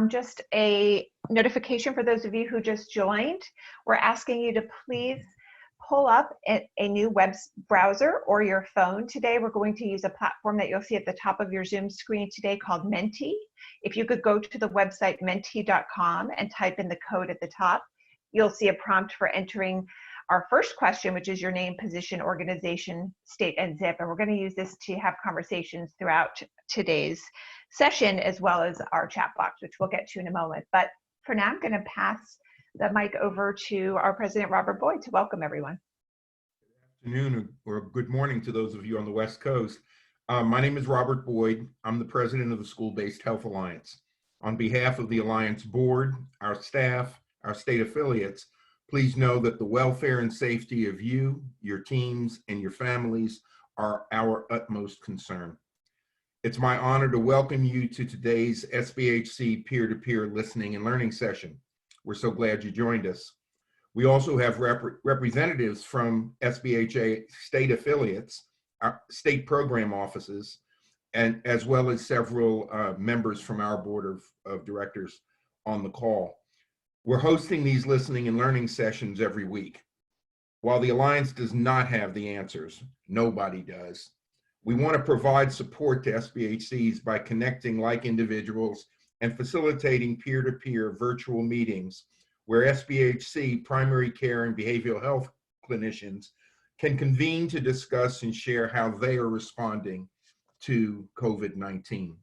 Just a notification for those of you who just joined. We're asking you to please pull up a new web browser or your phone. Today, we're going to use a platform that you'll see at the top of your Zoom screen today called Mentee. If you could go to the website mentee.com and type in the code at the top, you'll see a prompt for entering our first question, which is your name, position, organization, state, and zip. And we're going to use this to have conversations throughout today's session, as well as our chat box, which we'll get to in a moment. But for now, I'm going to pass the mic over to our president, Robert Boyd, to welcome everyone. Good afternoon or good morning to those of you on the West Coast. My name is Robert Boyd. I'm the president of the School-Based Health Alliance. On behalf of the Alliance board, our staff, our state affiliates, please know that the welfare and safety of you, your teams, and your families are our utmost concern. It's my honor to welcome you to today's SBHC peer-to-peer listening and learning session. We're so glad you joined us. We also have representatives from SBHA state affiliates, our state program offices, and as well as several members from our board of directors on the call. We're hosting these listening and learning sessions every week. While the Alliance does not have the answers, nobody does. We want to provide support to SBHCs by connecting like individuals and facilitating peer-to-peer virtual meetings where SBHC primary care and behavioral health clinicians can convene to discuss and share how they are responding to COVID-19.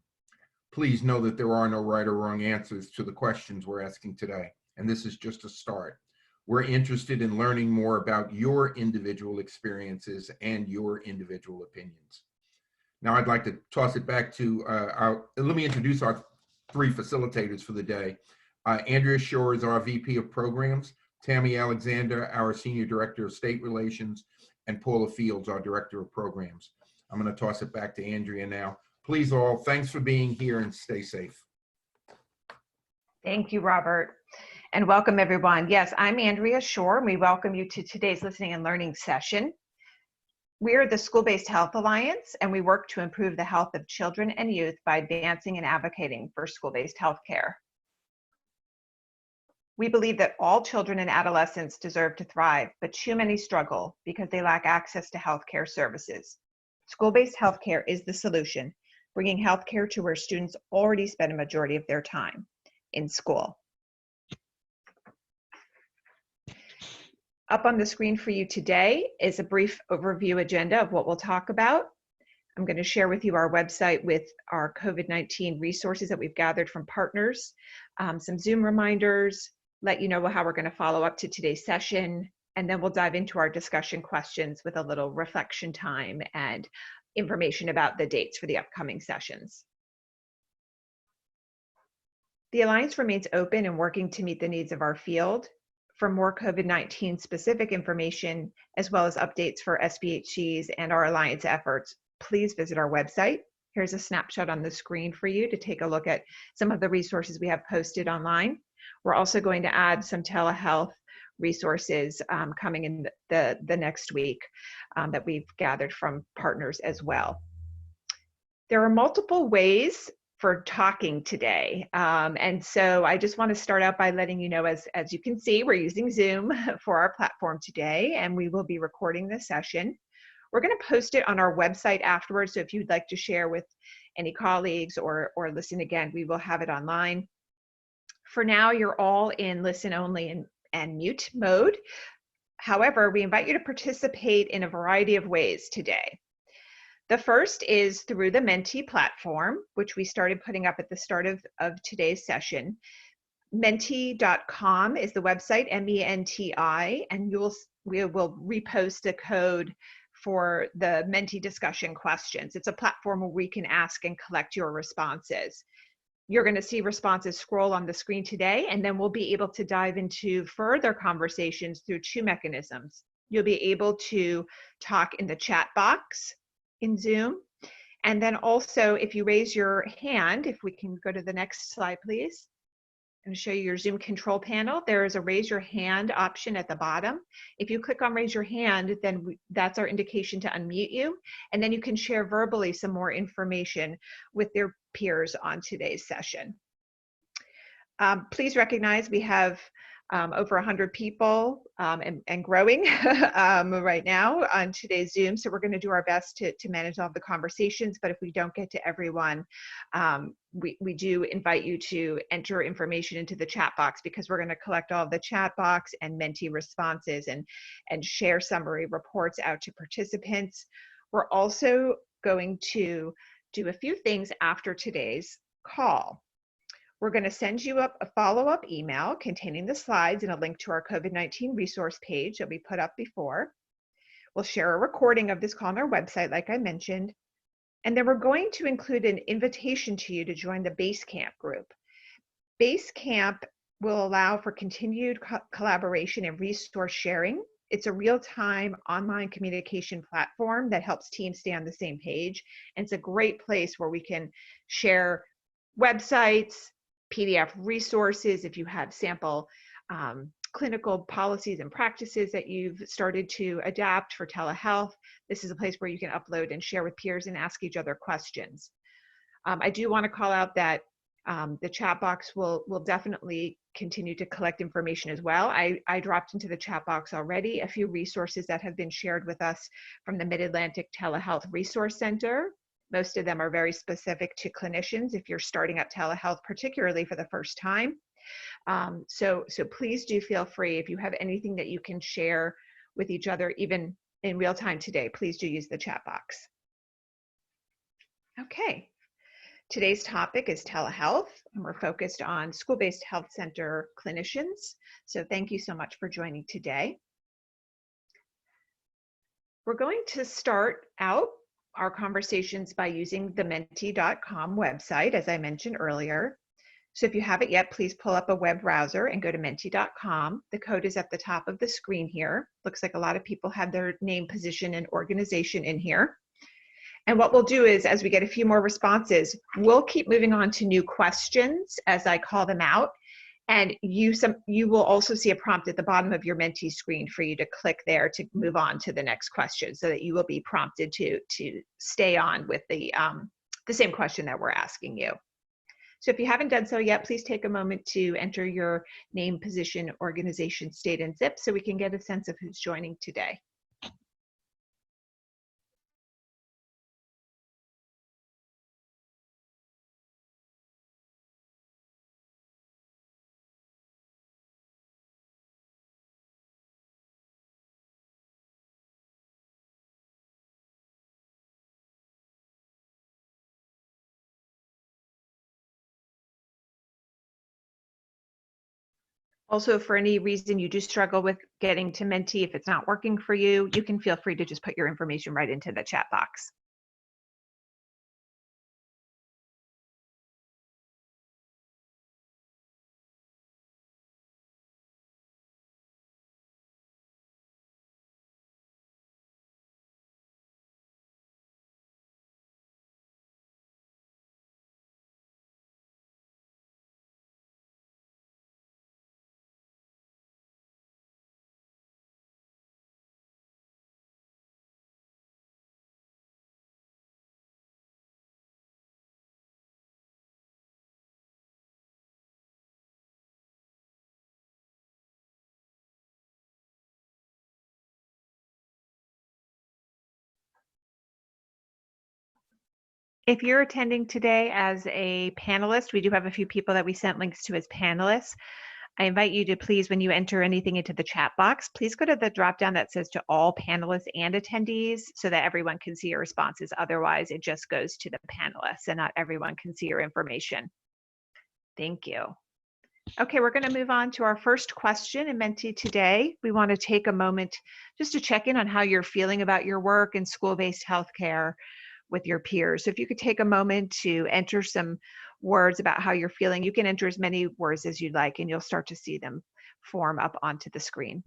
Please know that there are no right or wrong answers to the questions we're asking today, and this is just a start. We're interested in learning more about your individual experiences and your individual opinions. Now I'd like to toss it back to let me introduce our three facilitators for the day. Andrea Shore is our VP of Programs, Tammy Alexander, our Senior Director of State Relations, and Paula Fields, our Director of Programs. I'm going to toss it back to Andrea now. Please all, thanks for being here and stay safe. Thank you, Robert. And welcome everyone. Yes, I'm Andrea Shore, and we welcome you to today's listening and learning session. We are the School-Based Health Alliance, and we work to improve the health of children and youth by advancing and advocating for school-based health care. We believe that all children and adolescents deserve to thrive, but too many struggle because they lack access to healthcare services. School-based healthcare is the solution, bringing healthcare to where students already spend a majority of their time, in school. Up on the screen for you today is a brief overview agenda of what we'll talk about. I'm going to share with you our website with our COVID-19 resources that we've gathered from partners, some Zoom reminders, let you know how we're going to follow up to today's session, and then we'll dive into our discussion questions with a little reflection time and information about the dates for the upcoming sessions. The Alliance remains open and working to meet the needs of our field. For more COVID-19 specific information, as well as updates for SBHCs and our Alliance efforts, please visit our website. Here's a snapshot on the screen for you to take a look at some of the resources we have posted online. We're also going to add some telehealth resources coming in the next week that we've gathered from partners as well. There are multiple ways for talking today. And so I just want to start out by letting you know, as you can see, we're using Zoom for our platform today, and we will be recording this session. We're going to post it on our website afterwards, so if you'd like to share with any colleagues or listen again, we will have it online. For now, you're all in listen only and mute mode. However, we invite you to participate in a variety of ways today. The first is through the Mentee Platform, which we started putting up at the start of today's session. Mentee.com is the website, MENTI, and we will repost a code for the Mentee discussion questions. It's a platform where we can ask and collect your responses. You're going to see responses scroll on the screen today, and then we'll be able to dive into further conversations through two mechanisms. You'll be able to talk in the chat box in Zoom. And then also, if you raise your hand, if we can go to the next slide, please. I'm going to show you your Zoom control panel. There is a raise your hand option at the bottom. If you click on raise your hand, then that's our indication to unmute you. And then you can share verbally some more information with their peers on today's session. Please recognize we have over 100 people and growing right now on today's Zoom. So we're going to do our best to manage all the conversations. But if we don't get to everyone, we do invite you to enter information into the chat box, because we're going to collect all of the chat box and Mentee responses and share summary reports out to participants. We're also going to do a few things after today's call. We're going to send you up a follow-up email containing the slides and a link to our COVID-19 resource page that we put up before. We'll share a recording of this call on our website, like I mentioned. And then we're going to include an invitation to you to join the Basecamp group. Basecamp will allow for continued collaboration and resource sharing. It's a real-time online communication platform that helps teams stay on the same page. And it's a great place where we can share websites, PDF resources, if you have sample clinical policies and practices that you've started to adapt for telehealth. This is a place where you can upload and share with peers and ask each other questions. I do want to call out that the chat box will definitely continue to collect information as well. I dropped into the chat box already a few resources that have been shared with us from the Mid-Atlantic Telehealth Resource Center. Most of them are very specific to clinicians if you're starting up telehealth, particularly for the first time. So please do feel free, if you have anything that you can share with each other, even in real time today, please do use the chat box. Okay, today's topic is telehealth, and we're focused on school-based health center clinicians. So thank you so much for joining today. We're going to start out our conversations by using the mentee.com website, as I mentioned earlier. So if you haven't yet, please pull up a web browser and go to mentee.com. The code is at the top of the screen here. Looks like a lot of people have their name, position, and organization in here. And what we'll do is, as we get a few more responses, we'll keep moving on to new questions as I call them out. And you will also see a prompt at the bottom of your Mentee screen for you to click there to move on to the next question, so that you will be prompted to stay on with the same question that we're asking you. So if you haven't done so yet, please take a moment to enter your name, position, organization, state, and zip so we can get a sense of who's joining today. Also, for any reason you do struggle with getting to Mentee, if it's not working for you, you can feel free to just put your information right into the chat box. If you're attending today as a panelist, we do have a few people that we sent links to as panelists. I invite you to please, when you enter anything into the chat box, please go to the drop down that says to all panelists and attendees, so that everyone can see your responses. Otherwise, it just goes to the panelists and not everyone can see your information. Thank you. Okay, we're going to move on to our first question in Mentee today. We want to take a moment just to check in on how you're feeling about your work in school-based healthcare with your peers. So if you could take a moment to enter some words about how you're feeling, you can enter as many words as you'd like, and you'll start to see them form up onto the screen.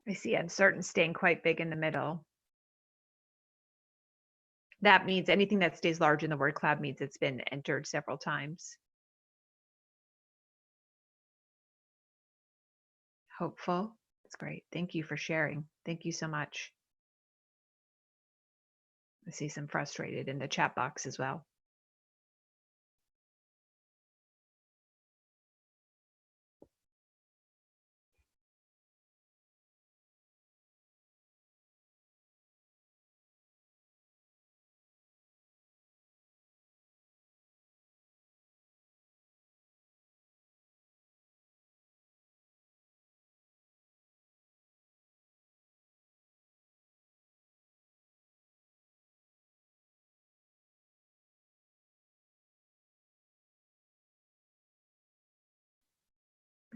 I see uncertain staying quite big in the middle. That means anything that stays large in the word cloud means it's been entered several times. Hopeful. That's great. Thank you for sharing. Thank you so much. I see some frustrated in the chat box as well.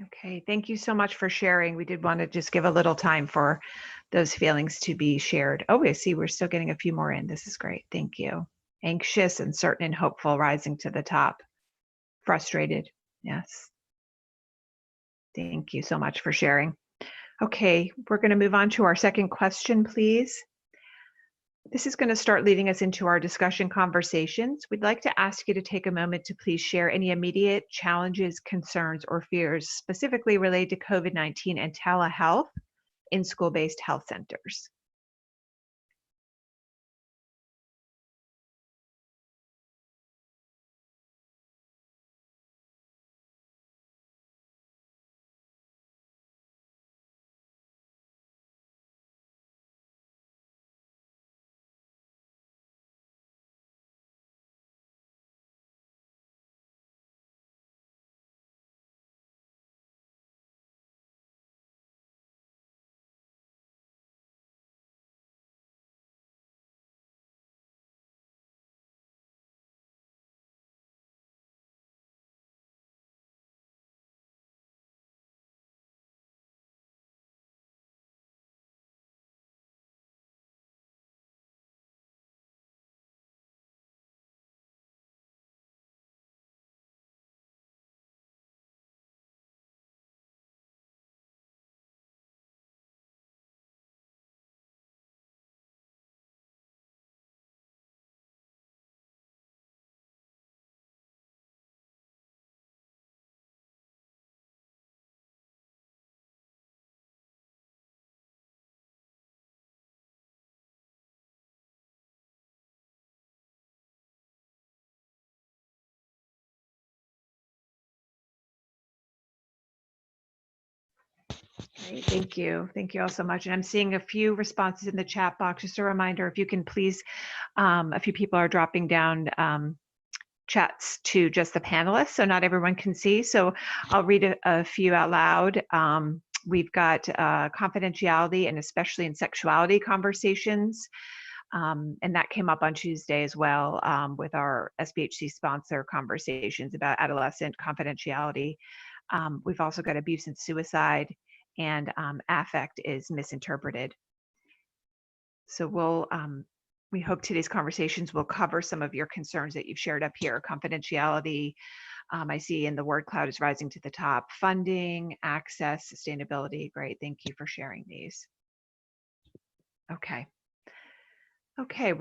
Okay, thank you so much for sharing. We did want to just give a little time for those feelings to be shared. Oh, I see we're still getting a few more in. This is great. Thank you. Anxious, uncertain, and hopeful rising to the top. Frustrated. Yes. Thank you so much for sharing. Okay, we're going to move on to our second question, please. This is going to start leading us into our discussion conversations. We'd like to ask you to take a moment to please share any immediate challenges, concerns, or fears specifically related to COVID-19 and telehealth in school-based health centers. Great, thank you. Thank you all so much. And I'm seeing a few responses in the chat box. Just a reminder, if you can please, a few people are dropping down chats to just the panelists, so not everyone can see. So I'll read a few out loud. We've got confidentiality and especially in sexuality conversations. And that came up on Tuesday as well with our SBHC sponsor conversations about adolescent confidentiality. We've also got abuse and suicide, and affect is misinterpreted. So we hope today's conversations will cover some of your concerns that you've shared up here. Confidentiality, I see in the word cloud is rising to the top. Funding, access, sustainability. Great, thank you for sharing these. Okay. Okay,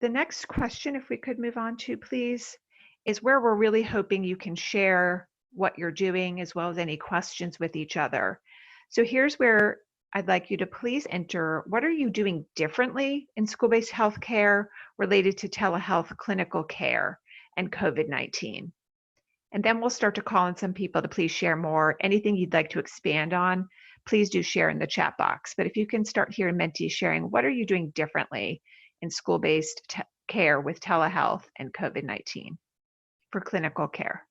the next question, if we could move on to, please, is where we're really hoping you can share what you're doing as well as any questions with each other. So here's where I'd like you to please enter, what are you doing differently in school-based healthcare related to telehealth clinical care and COVID-19? And then we'll start to call on some people to please share more. Anything you'd like to expand on, please do share in the chat box. But if you can start here in Mentee sharing, what are you doing differently in school-based care with telehealth and COVID-19 for clinical care?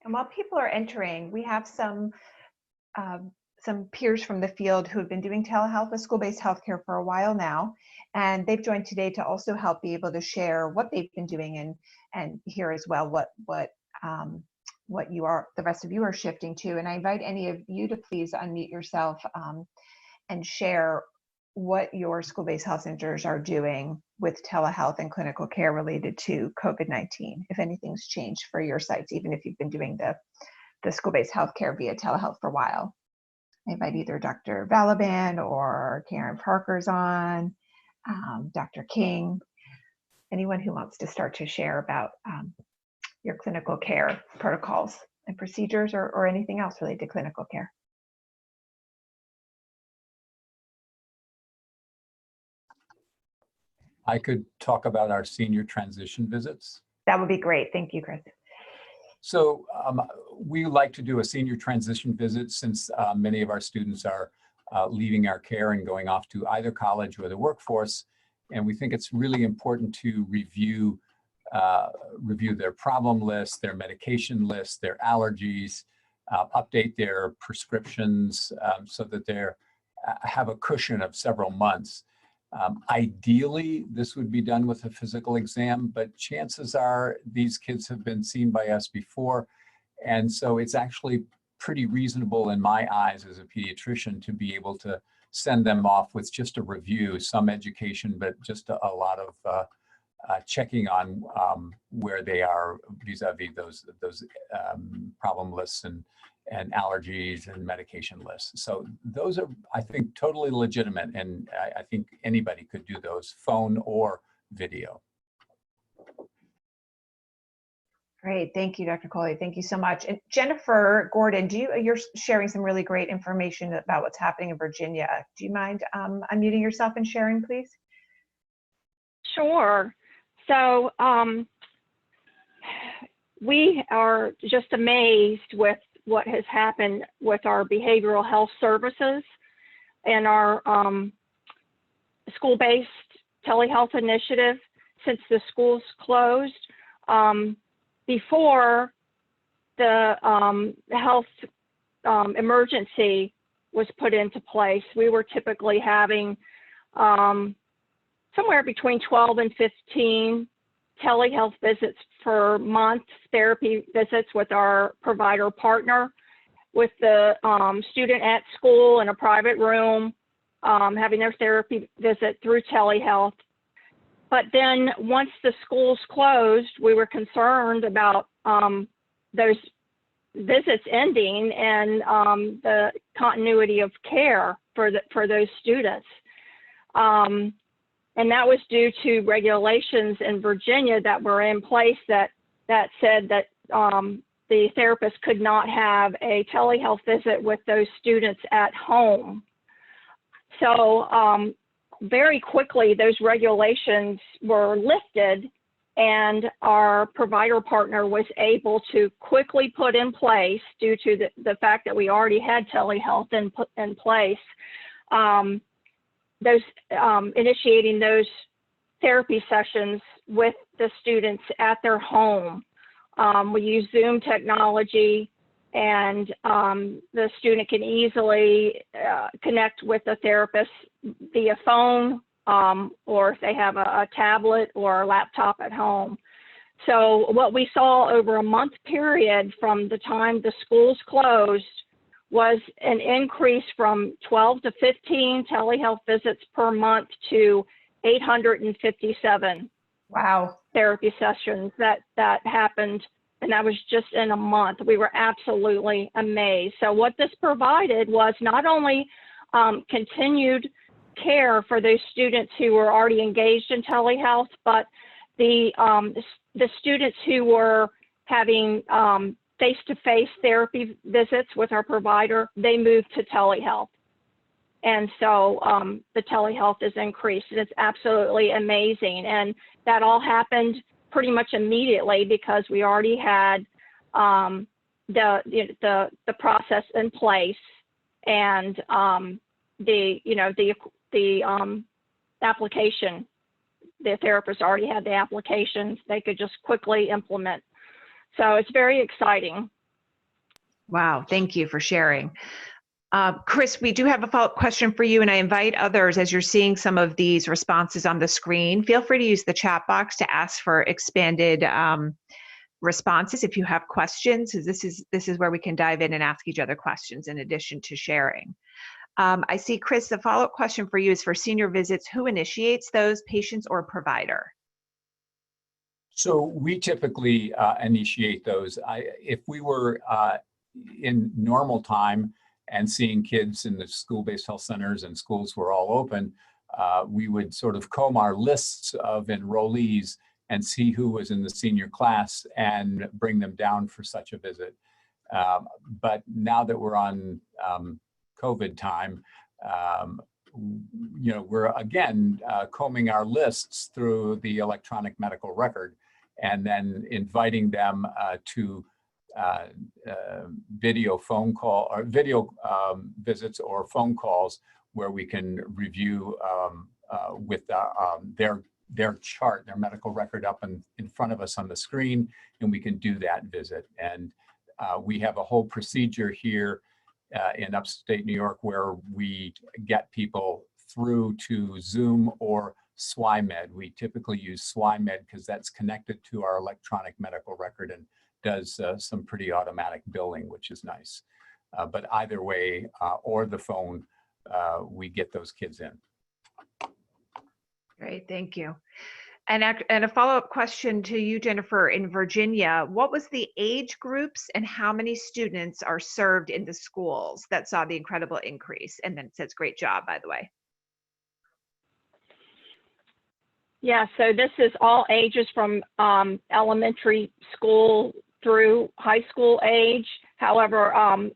And while people are entering, we have some peers from the field who have been doing telehealth with school-based healthcare for a while now, and they've joined today to also help be able to share what they've been doing and hear as well what the rest of you are shifting to. And I invite any of you to please unmute yourself and share what your school-based health centers are doing with telehealth and clinical care related to COVID-19, if anything's changed for your sites, even if you've been doing the school-based healthcare via telehealth for a while. I invite either Dr. Balaban or Karen Parker's on, Dr. King, anyone who wants to start to share about your clinical care protocols and procedures or anything else related to clinical care. I could talk about our senior transition visits. That would be great. Thank you, Chris. So we like to do a senior transition visit since many of our students are leaving our care and going off to either college or the workforce. And we think it's really important to review their problem list, their medication list, their allergies, update their prescriptions so that they have a cushion of several months. Ideally, this would be done with a physical exam, but chances are these kids have been seen by us before. And so it's actually pretty reasonable in my eyes as a pediatrician to be able to send them off with just a review, some education, but just a lot of checking on where they are vis-a-vis those problem lists and allergies and medication lists. So those are, I think, totally legitimate, and I think anybody could do those, phone or video. Great, thank you, Dr. Coley. Thank you so much. And Jennifer Gordon, you're sharing some really great information about what's happening in Virginia. Do you mind unmuting yourself and sharing, please? Sure. So we are just amazed with what has happened with our behavioral health services and our school-based telehealth initiative since the schools closed. Before the health emergency was put into place, we were typically having somewhere between 12 and 15 telehealth visits per month, therapy visits with our provider partner, with the student at school in a private room, having their therapy visit through telehealth. But then once the schools closed, we were concerned about those visits ending and the continuity of care for those students. And that was due to regulations in Virginia that were in place that said that the therapist could not have a telehealth visit with those students at home. So very quickly, those regulations were lifted, and our provider partner was able to quickly put in place, due to the fact that we already had telehealth in place, initiating those therapy sessions with the students at their home. We use Zoom technology, and the student can easily connect with the therapist via phone, or if they have a tablet or a laptop at home. So what we saw over a month period from the time the schools closed was an increase from 12 to 15 telehealth visits per month to 857 therapy sessions that happened, and that was just in a month. We were absolutely amazed. So what this provided was not only continued care for those students who were already engaged in telehealth, but the students who were having face-to-face therapy visits with our provider, they moved to telehealth. And so the telehealth is increased, and it's absolutely amazing. And that all happened pretty much immediately because we already had the process in place, and the application. The therapists already had the applications; they could just quickly implement. So it's very exciting. Wow, thank you for sharing. Chris, we do have a follow-up question for you, and I invite others, as you're seeing some of these responses on the screen, feel free to use the chat box to ask for expanded responses if you have questions. This is where we can dive in and ask each other questions in addition to sharing. I see, Chris, the follow-up question for you is for senior visits. Who initiates those, patients or provider? So we typically initiate those. If we were in normal time and seeing kids in the school-based health centers and schools were all open, we would sort of comb our lists of enrollees and see who was in the senior class and bring them down for such a visit. But now that we're on COVID time, we're again combing our lists through the electronic medical record and then inviting them to video phone call or video visits or phone calls where we can review with their chart, their medical record up in front of us on the screen, and we can do that visit. And we have a whole procedure here in upstate New York where we get people through to Zoom or SWIMED. We typically use SWIMED because that's connected to our electronic medical record and does some pretty automatic billing, which is nice. But either way, or the phone, we get those kids in. Great, thank you. And a follow-up question to you, Jennifer, in Virginia, what was the age groups and how many students are served in the schools that saw the incredible increase? And then it says, great job, by the way. Yeah, so this is all ages from elementary school through high school age. However,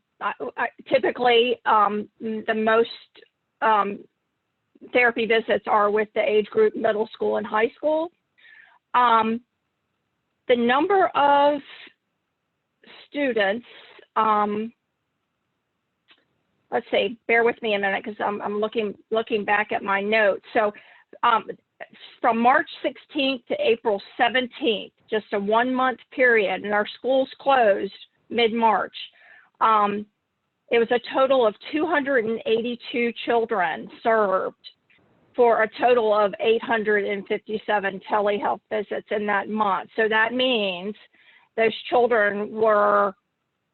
typically the most therapy visits are with the age group middle school and high school. The number of students, let's see, bear with me a minute because I'm looking back at my notes. So from March 16th to April 17th, just a 1-month period, and our schools closed mid-March. It was a total of 282 children served for a total of 857 telehealth visits in that month. So that means those children were,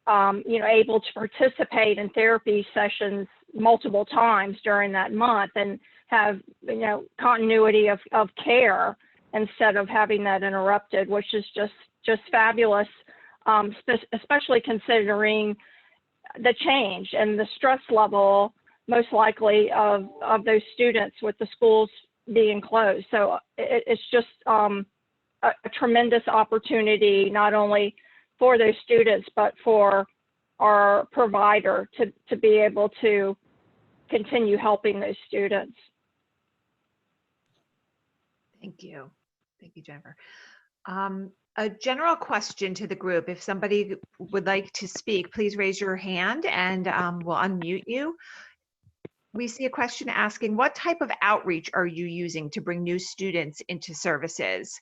able to participate in therapy sessions multiple times during that month and have, continuity of care instead of having that interrupted, which is just fabulous, especially considering the change and the stress level, most likely of those students with the schools being closed. So it's just a tremendous opportunity, not only for those students, but for our provider to be able to continue helping those students. Thank you. Thank you, Jennifer. A general question to the group. If somebody would like to speak, please raise your hand and we'll unmute you. We see a question asking, what type of outreach are you using to bring new students into services?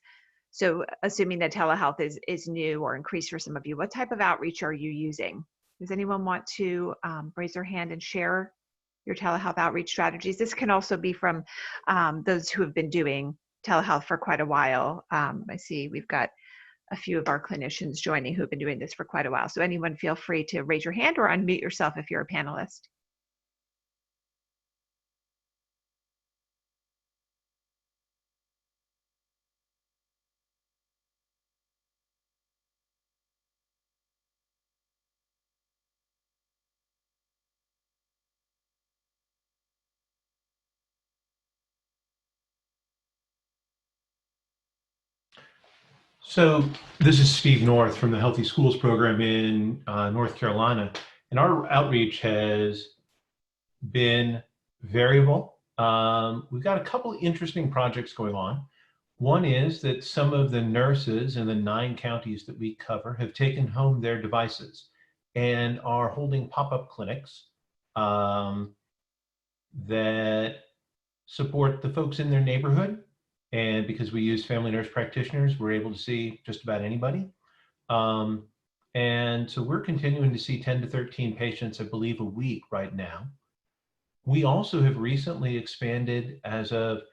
So assuming that telehealth is new or increased for some of you, what type of outreach are you using? Does anyone want to raise their hand and share your telehealth outreach strategies? This can also be from those who have been doing telehealth for quite a while. I see we've got a few of our clinicians joining who've been doing this for quite a while. So anyone feel free to raise your hand or unmute yourself if you're a panelist. So this is Steve North from the Healthy Schools program in North Carolina, and our outreach has been variable. We've got a couple of interesting projects going on. One is that some of the nurses in the 9 counties that we cover have taken home their devices and are holding pop-up clinics that support the folks in their neighborhood. And because we use family nurse practitioners, we're able to see just about anybody. And And so we're continuing to see 10 to 13 patients, I believe, a week right now. We also have recently expanded as of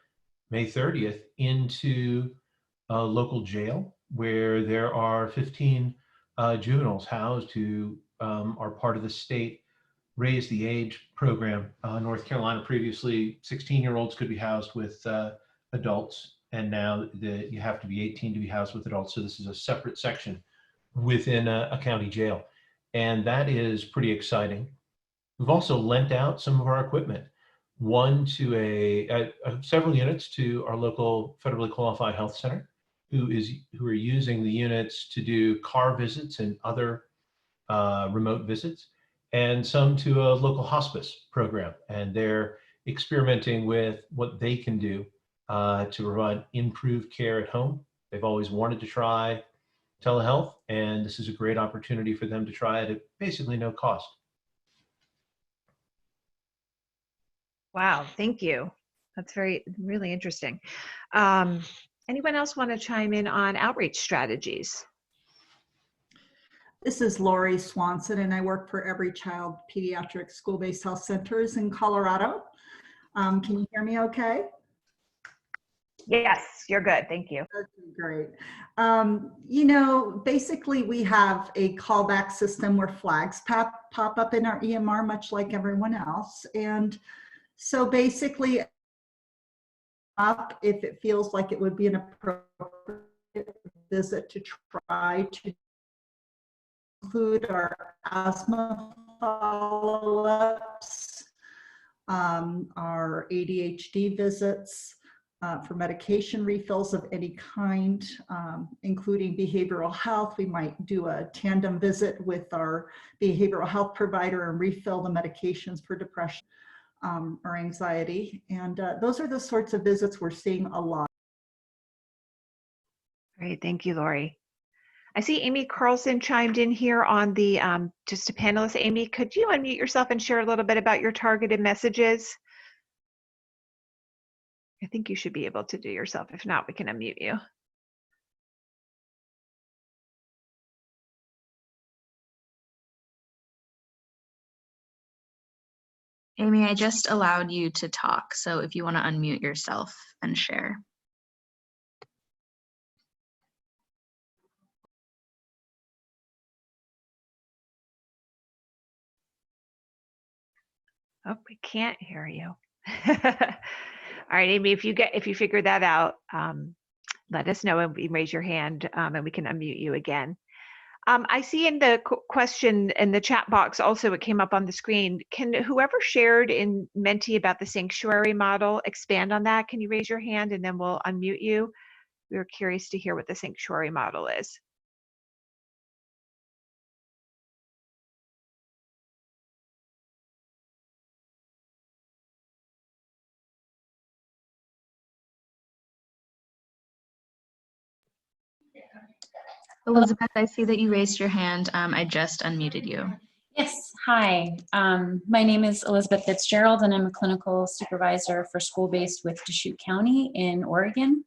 May 30th into a local jail where there are 15 juveniles housed who are part of the state Raise the Age program. North Carolina previously 16-year-olds could be housed with adults, and now you have to be 18 to be housed with adults. So this is a separate section within a county jail, and that is pretty exciting. We've also lent out some of our equipment, one to several units to our local federally qualified health center, who are using the units to do car visits and other remote visits, and some to a local hospice program. And they're experimenting with what they can do to provide improved care at home. They've always wanted to try telehealth, and this is a great opportunity for them to try it at basically no cost. Wow, thank you. That's really interesting. Anyone else want to chime in on outreach strategies? This is Lori Swanson, and I work for Every Child Pediatric School-Based Health Centers in Colorado. Can you hear me okay? Yes, you're good. Thank you. Okay, great. You know, basically we have a callback system where flags pop up in our EMR, much like everyone else. And so basically, if it feels like it would be an appropriate visit to try to include our asthma follow-ups, our ADHD visits, for medication refills of any kind, including behavioral health. We might do a tandem visit with our behavioral health provider and refill the medications for depression or anxiety. And those are the sorts of visits we're seeing a lot. Great, thank you, Lori. I see Amy Carlson chimed in here on the, just a panelist. Amy, could you unmute yourself and share a little bit about your targeted messages? I think you should be able to do yourself. If not, we can unmute you. Amy, I just allowed you to talk, so if you want to unmute yourself and share. Oh, we can't hear you. All right, Amy, if you figure that out, let us know and raise your hand, and we can unmute you again. I see in the question in the chat box also, it came up on the screen. Can whoever shared in Mentee about the sanctuary model expand on that? Can you raise your hand and then we'll unmute you? We're curious to hear what the sanctuary model is. Elizabeth, I see that you raised your hand. I just unmuted you. Yes, hi. My name is Elizabeth Fitzgerald, and I'm a clinical supervisor for school-based with Deschutes County in Oregon.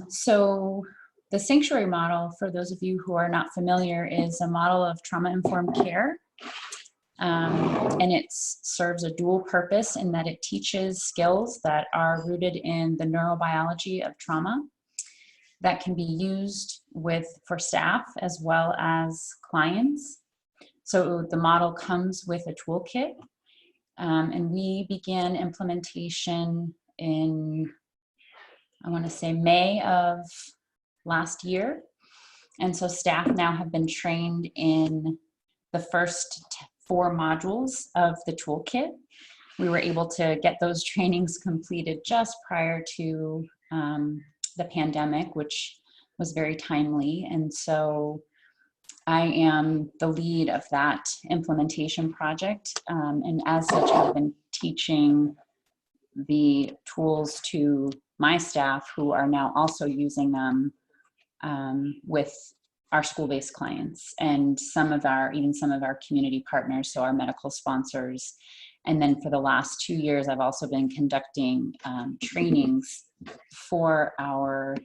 So the sanctuary model, for those of you who are not familiar, is a model of trauma-informed care. And it serves a dual purpose in that it teaches skills that are rooted in the neurobiology of trauma that can be used for staff as well as clients. So the model comes with a toolkit, and we began implementation in, I want to say, May of last year. And so staff now have been trained in the first 4 modules of the toolkit. We were able to get those trainings completed just prior to the pandemic, which was very timely. And so I am the lead of that implementation project. And as such, I've been teaching the tools to my staff who are now also using them with our school-based clients and even some of our community partners, so our medical sponsors. And then for the last 2 years, I've also been conducting trainings for our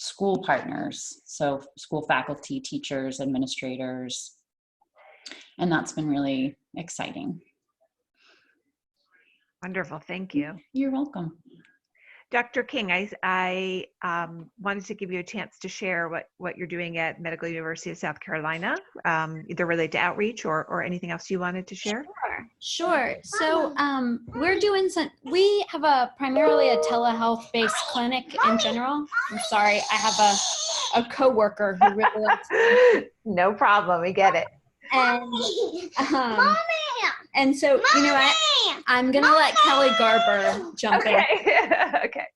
school partners, so school faculty, teachers, administrators, and that's been really exciting. Wonderful. Thank you. You're welcome. Dr. King, I wanted to give you a chance to share what you're doing at Medical University of South Carolina, either related to outreach or anything else you wanted to share. Sure. So we're doing we have primarily a telehealth-based clinic in general. I'm sorry, I have a coworker who really likes to. No problem. We get it. And so, you know what? I'm going to let Kelly Garber jump in. Okay.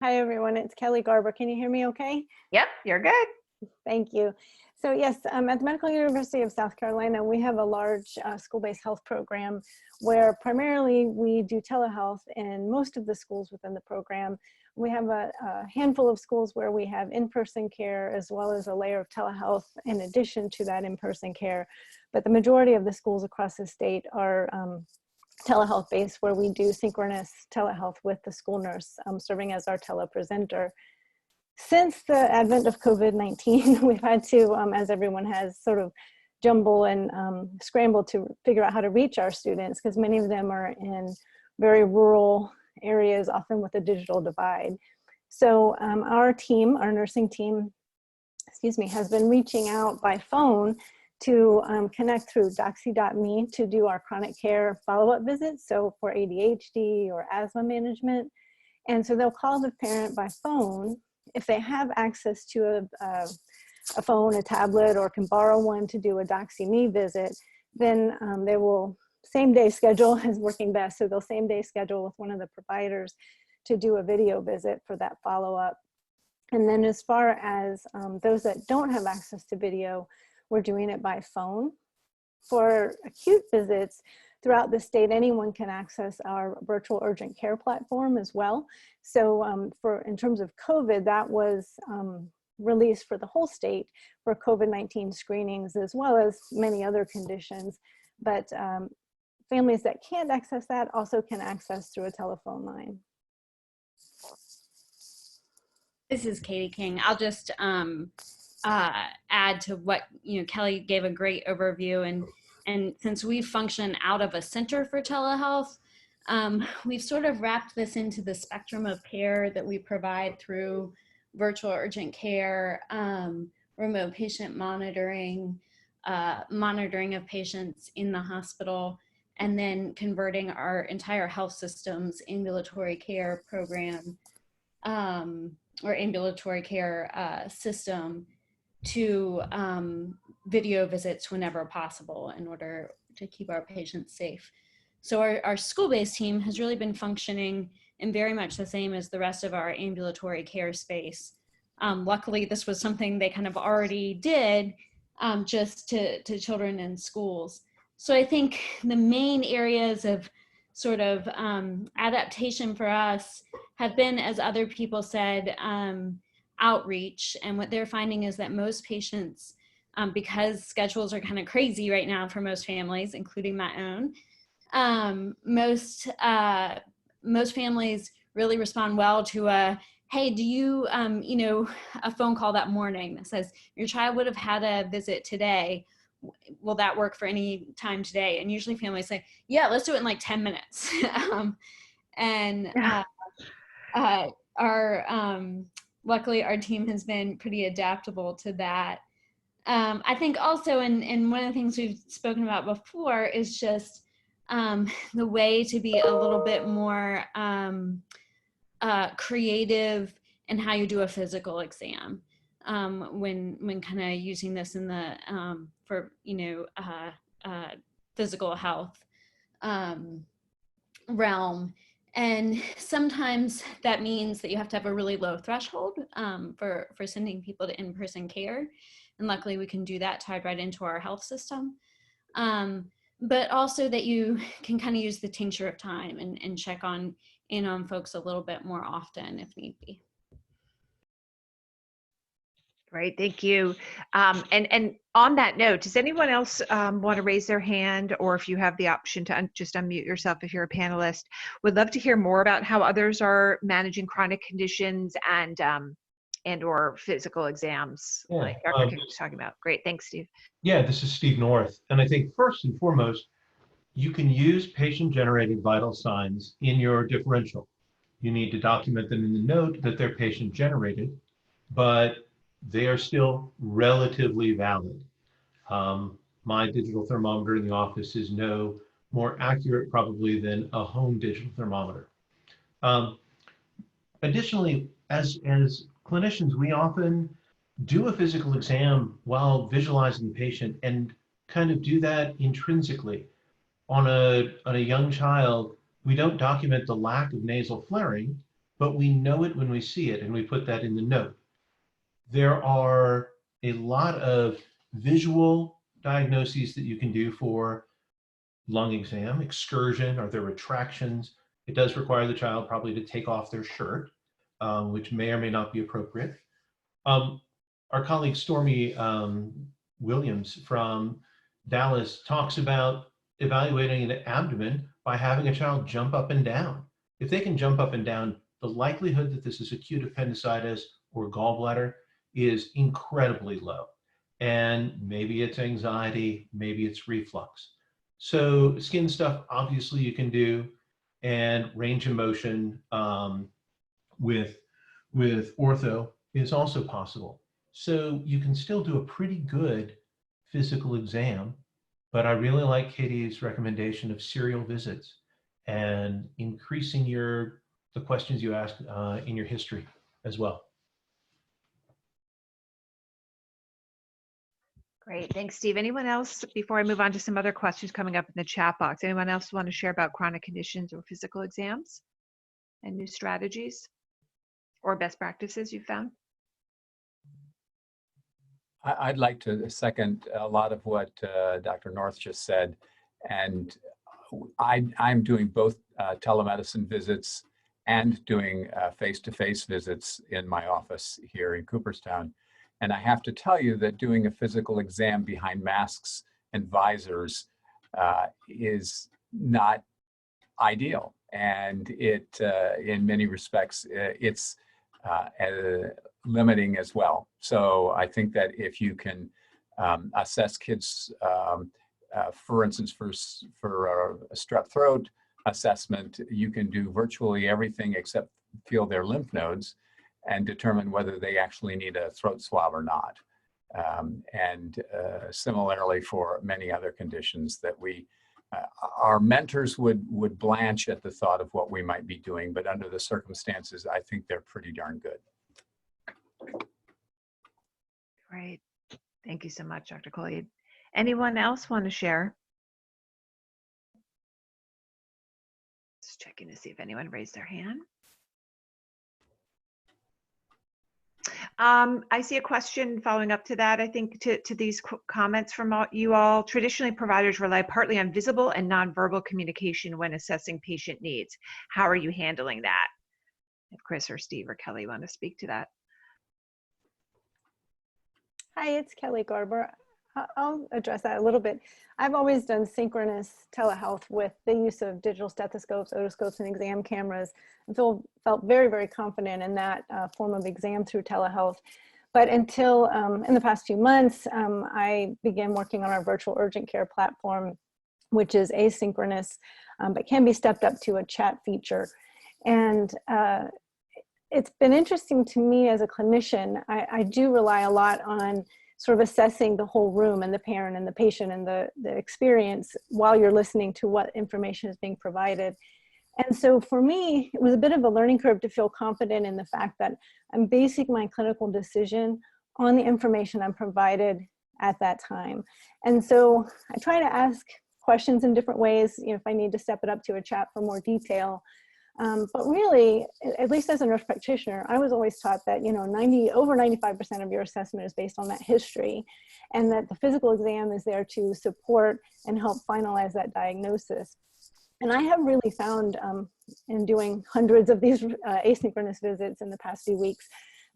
Hi, everyone. It's Kelly Garber. Can you hear me okay? Yep, you're good. Thank you. So yes, at the Medical University of South Carolina, we have a large school-based health program where primarily we do telehealth in most of the schools within the program. We have a handful of schools where we have in-person care as well as a layer of telehealth in addition to that in-person care. But the majority of the schools across the state are telehealth based, where we do synchronous telehealth with the school nurse serving as our telepresenter. Since the advent of COVID-19, we've had to, as everyone has, sort of jumble and scramble to figure out how to reach our students, because many of them are in very rural areas, often with a digital divide. So our team, our nursing team, has been reaching out by phone to connect through doxy.me to do our chronic care follow-up visits, so for ADHD or asthma management. And so they'll call the parent by phone. If they have access to a phone, a tablet, or can borrow one to do a doxy.me visit, then they will same day schedule is working best. So they'll same day schedule with one of the providers to do a video visit for that follow-up. And then as far as those that don't have access to video, we're doing it by phone. For acute visits throughout the state, anyone can access our virtual urgent care platform as well. So in terms of COVID, that was released for the whole state for COVID-19 screenings, as well as many other conditions. But families that can't access that also can access through a telephone line. This is Katie King. I'll just add to what, Kelly gave a great overview. And since we function out of a center for telehealth, we've sort of wrapped this into the spectrum of care that we provide through virtual urgent care, remote patient monitoring, monitoring of patients in the hospital, and then converting our entire health system's ambulatory care program or ambulatory care system to video visits whenever possible in order to keep our patients safe. So our school-based team has really been functioning in very much the same as the rest of our ambulatory care space. Luckily, this was something they kind of already did just to children in schools. So I think the main areas of sort of adaptation for us have been, as other people said, outreach. And what they're finding is that most patients, because schedules are kind of crazy right now for most families, including my own, most families really respond well to a, hey, do you, a phone call that morning that says, your child would have had a visit today. Will that work for any time today? And usually families say, yeah, let's do it in like 10 minutes. Luckily our team has been pretty adaptable to that. I think also, and one of the things we've spoken about before is just the way to be a little bit more creative in how you do a physical exam. When kind of using this in the for physical health realm, and sometimes that means that you have to have a really low threshold for sending people to in-person care, and luckily we can do that tied right into our health system. But also that you can kind of use the tincture of time and check in on folks a little bit more often if need be. Great, thank you. And on that note, does anyone else want to raise their hand, or if you have the option to just unmute yourself if you're a panelist? Would love to hear more about how others are managing chronic conditions and or physical exams, Yeah, like Dr. Kick was talking about. Great, thanks, Steve. Yeah, this is Steve North. And I think first and foremost, you can use patient-generated vital signs in your differential. You need to document them in the note that they're patient-generated, but they are still relatively valid. My digital thermometer in the office is no more accurate probably than a home digital thermometer. Additionally, as clinicians, we often do a physical exam while visualizing the patient and kind of do that intrinsically. On a young child, we don't document the lack of nasal flaring, but we know it when we see it, and we put that in the note. There are a lot of visual diagnoses that you can do for lung exam, excursion, are there retractions? It does require the child probably to take off their shirt, which may or may not be appropriate. Our colleague Stormy Williams from Dallas talks about evaluating an abdomen by having a child jump up and down. If they can jump up and down, the likelihood that this is acute appendicitis or gallbladder is incredibly low. And maybe it's anxiety, maybe it's reflux. So skin stuff, obviously you can do, and range of motion with ortho is also possible. So you can still do a pretty good physical exam, but I really like Katie's recommendation of serial visits and increasing the questions you ask in your history as well. Great, thanks, Steve. Anyone else, before I move on to some other questions coming up in the chat box, anyone else want to share about chronic conditions or physical exams and new strategies or best practices you found? I'd like to second a lot of what Dr. North just said. And I'm doing both telemedicine visits and doing face-to-face visits in my office here in Cooperstown. And I have to tell you that doing a physical exam behind masks and visors is not ideal. And it, in many respects, it's limiting as well. So I think that if you can assess kids, for instance, for a strep throat assessment, you can do virtually everything except feel their lymph nodes and determine whether they actually need a throat swab or not. And similarly for many other conditions that our mentors would blanch at the thought of what we might be doing, but under the circumstances, I think they're pretty darn good. Great. Thank you so much, Dr. Collier. Anyone else want to share? Just checking to see if anyone raised their hand. I see a question following up to that. I think to these comments from you all. Traditionally, providers rely partly on visible and nonverbal communication when assessing patient needs. How are you handling that? If Chris or Steve or Kelly want to speak to that. Hi, it's Kelly Garber. I'll address that a little bit. I've always done synchronous telehealth with the use of digital stethoscopes, otoscopes, and exam cameras, and felt very, very confident in that form of exam through telehealth. But until in the past few months, I began working on our virtual urgent care platform, which is asynchronous, but can be stepped up to a chat feature. And it's been interesting to me as a clinician. I do rely a lot on sort of assessing the whole room and the parent and the patient and the experience while you're listening to what information is being provided. And so for me, it was a bit of a learning curve to feel confident in the fact that I'm basing my clinical decision on the information I'm provided at that time. And so I try to ask questions in different ways, if I need to step it up to a chat for more detail. But really, at least as a nurse practitioner, I was always taught that, over 95% of your assessment is based on that history, and that the physical exam is there to support and help finalize that diagnosis. And I have really found in doing hundreds of these asynchronous visits in the past few weeks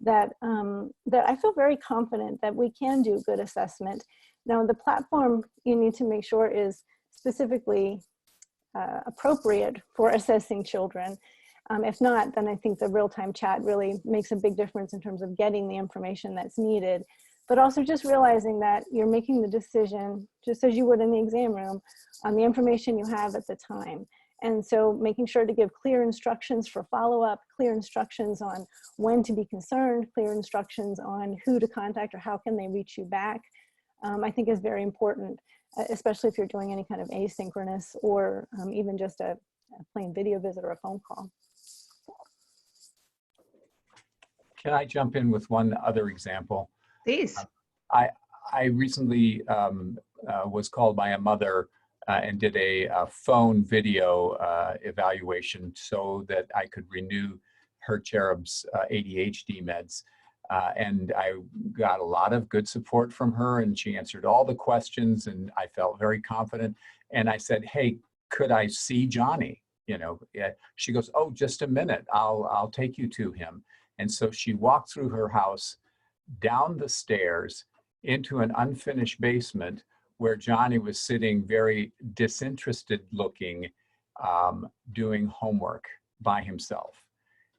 that, that I feel very confident that we can do good assessment. Now, the platform you need to make sure is specifically appropriate for assessing children. If not, then I think the real-time chat really makes a big difference in terms of getting the information that's needed, but also just realizing that you're making the decision, just as you would in the exam room, on the information you have at the time. And so making sure to give clear instructions for follow-up, clear instructions on when to be concerned, clear instructions on who to contact or how can they reach you back, I think is very important, especially if you're doing any kind of asynchronous or even just a plain video visit or a phone call. Can I jump in with one other example? Please. I recently was called by a mother and did a phone video evaluation so that I could renew her cherub's ADHD meds. And I got a lot of good support from her, and she answered all the questions, and I felt very confident. And I said, hey, could I see Johnny? You know, she goes, oh, just a minute, I'll take you to him. And so she walked through her house, down the stairs, into an unfinished basement where Johnny was sitting very disinterested looking, doing homework by himself.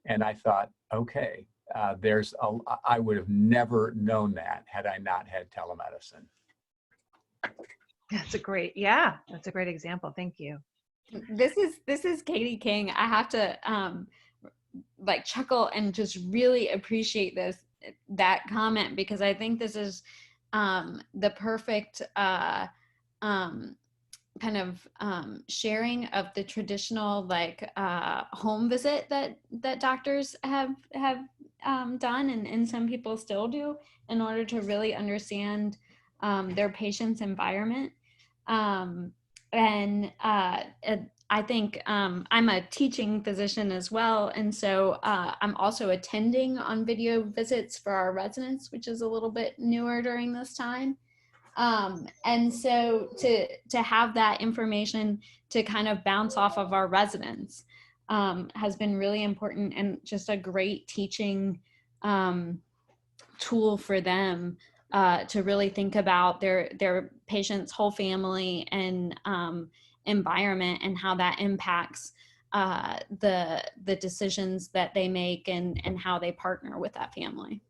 And I thought, okay, I would have never known that had I not had telemedicine. That's a great example. Thank you. This is Katie King. I have to like chuckle and just really appreciate that comment, because I think this is the perfect kind of sharing of the traditional like home visit that doctors have done, and some people still do, in order to really understand their patient's environment. I think I'm a teaching physician as well, and so I'm also attending on video visits for our residents, which is a little bit newer during this time. And so to have that information to kind of bounce off of our residents has been really important, and just a great teaching tool for them to really think about their patient's whole family and environment, and how that impacts the decisions that they make and how they partner with that family.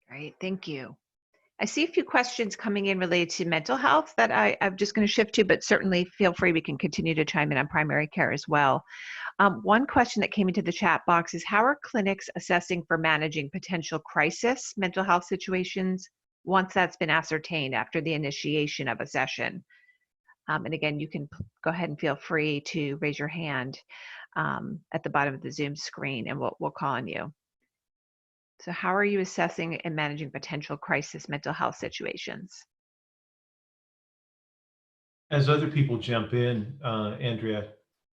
Great, thank you. I see a few questions coming in related to mental health that I'm just going to shift to, but certainly feel free, we can continue to chime in on primary care as well. One question that came into the chat box is, how are clinics assessing for managing potential crisis mental health situations once that's been ascertained after the initiation of a session? And again, you can go ahead and feel free to raise your hand at the bottom of the Zoom screen, and we'll call on you. So how are you assessing and managing potential crisis mental health situations? As other people jump in, Andrea,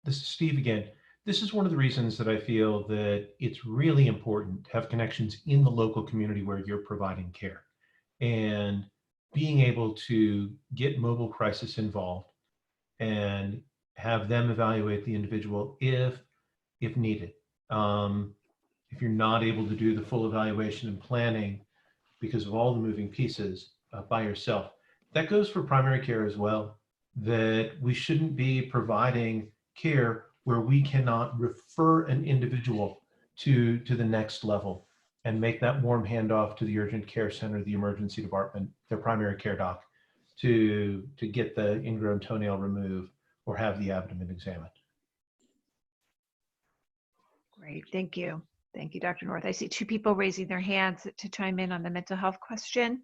this is Steve again. This is one of the reasons that I feel that it's really important to have connections in the local community where you're providing care, and being able to get mobile crisis involved and have them evaluate the individual if needed. If you're not able to do the full evaluation and planning because of all the moving pieces by yourself, that goes for primary care as well, that we shouldn't be providing care where we cannot refer an individual to the next level and make that warm handoff to the urgent care center, the emergency department, their primary care doc, to get the ingrown toenail removed or have the abdomen examined. Great, thank you. Thank you, Dr. North. I see two people raising their hands to chime in on the mental health question.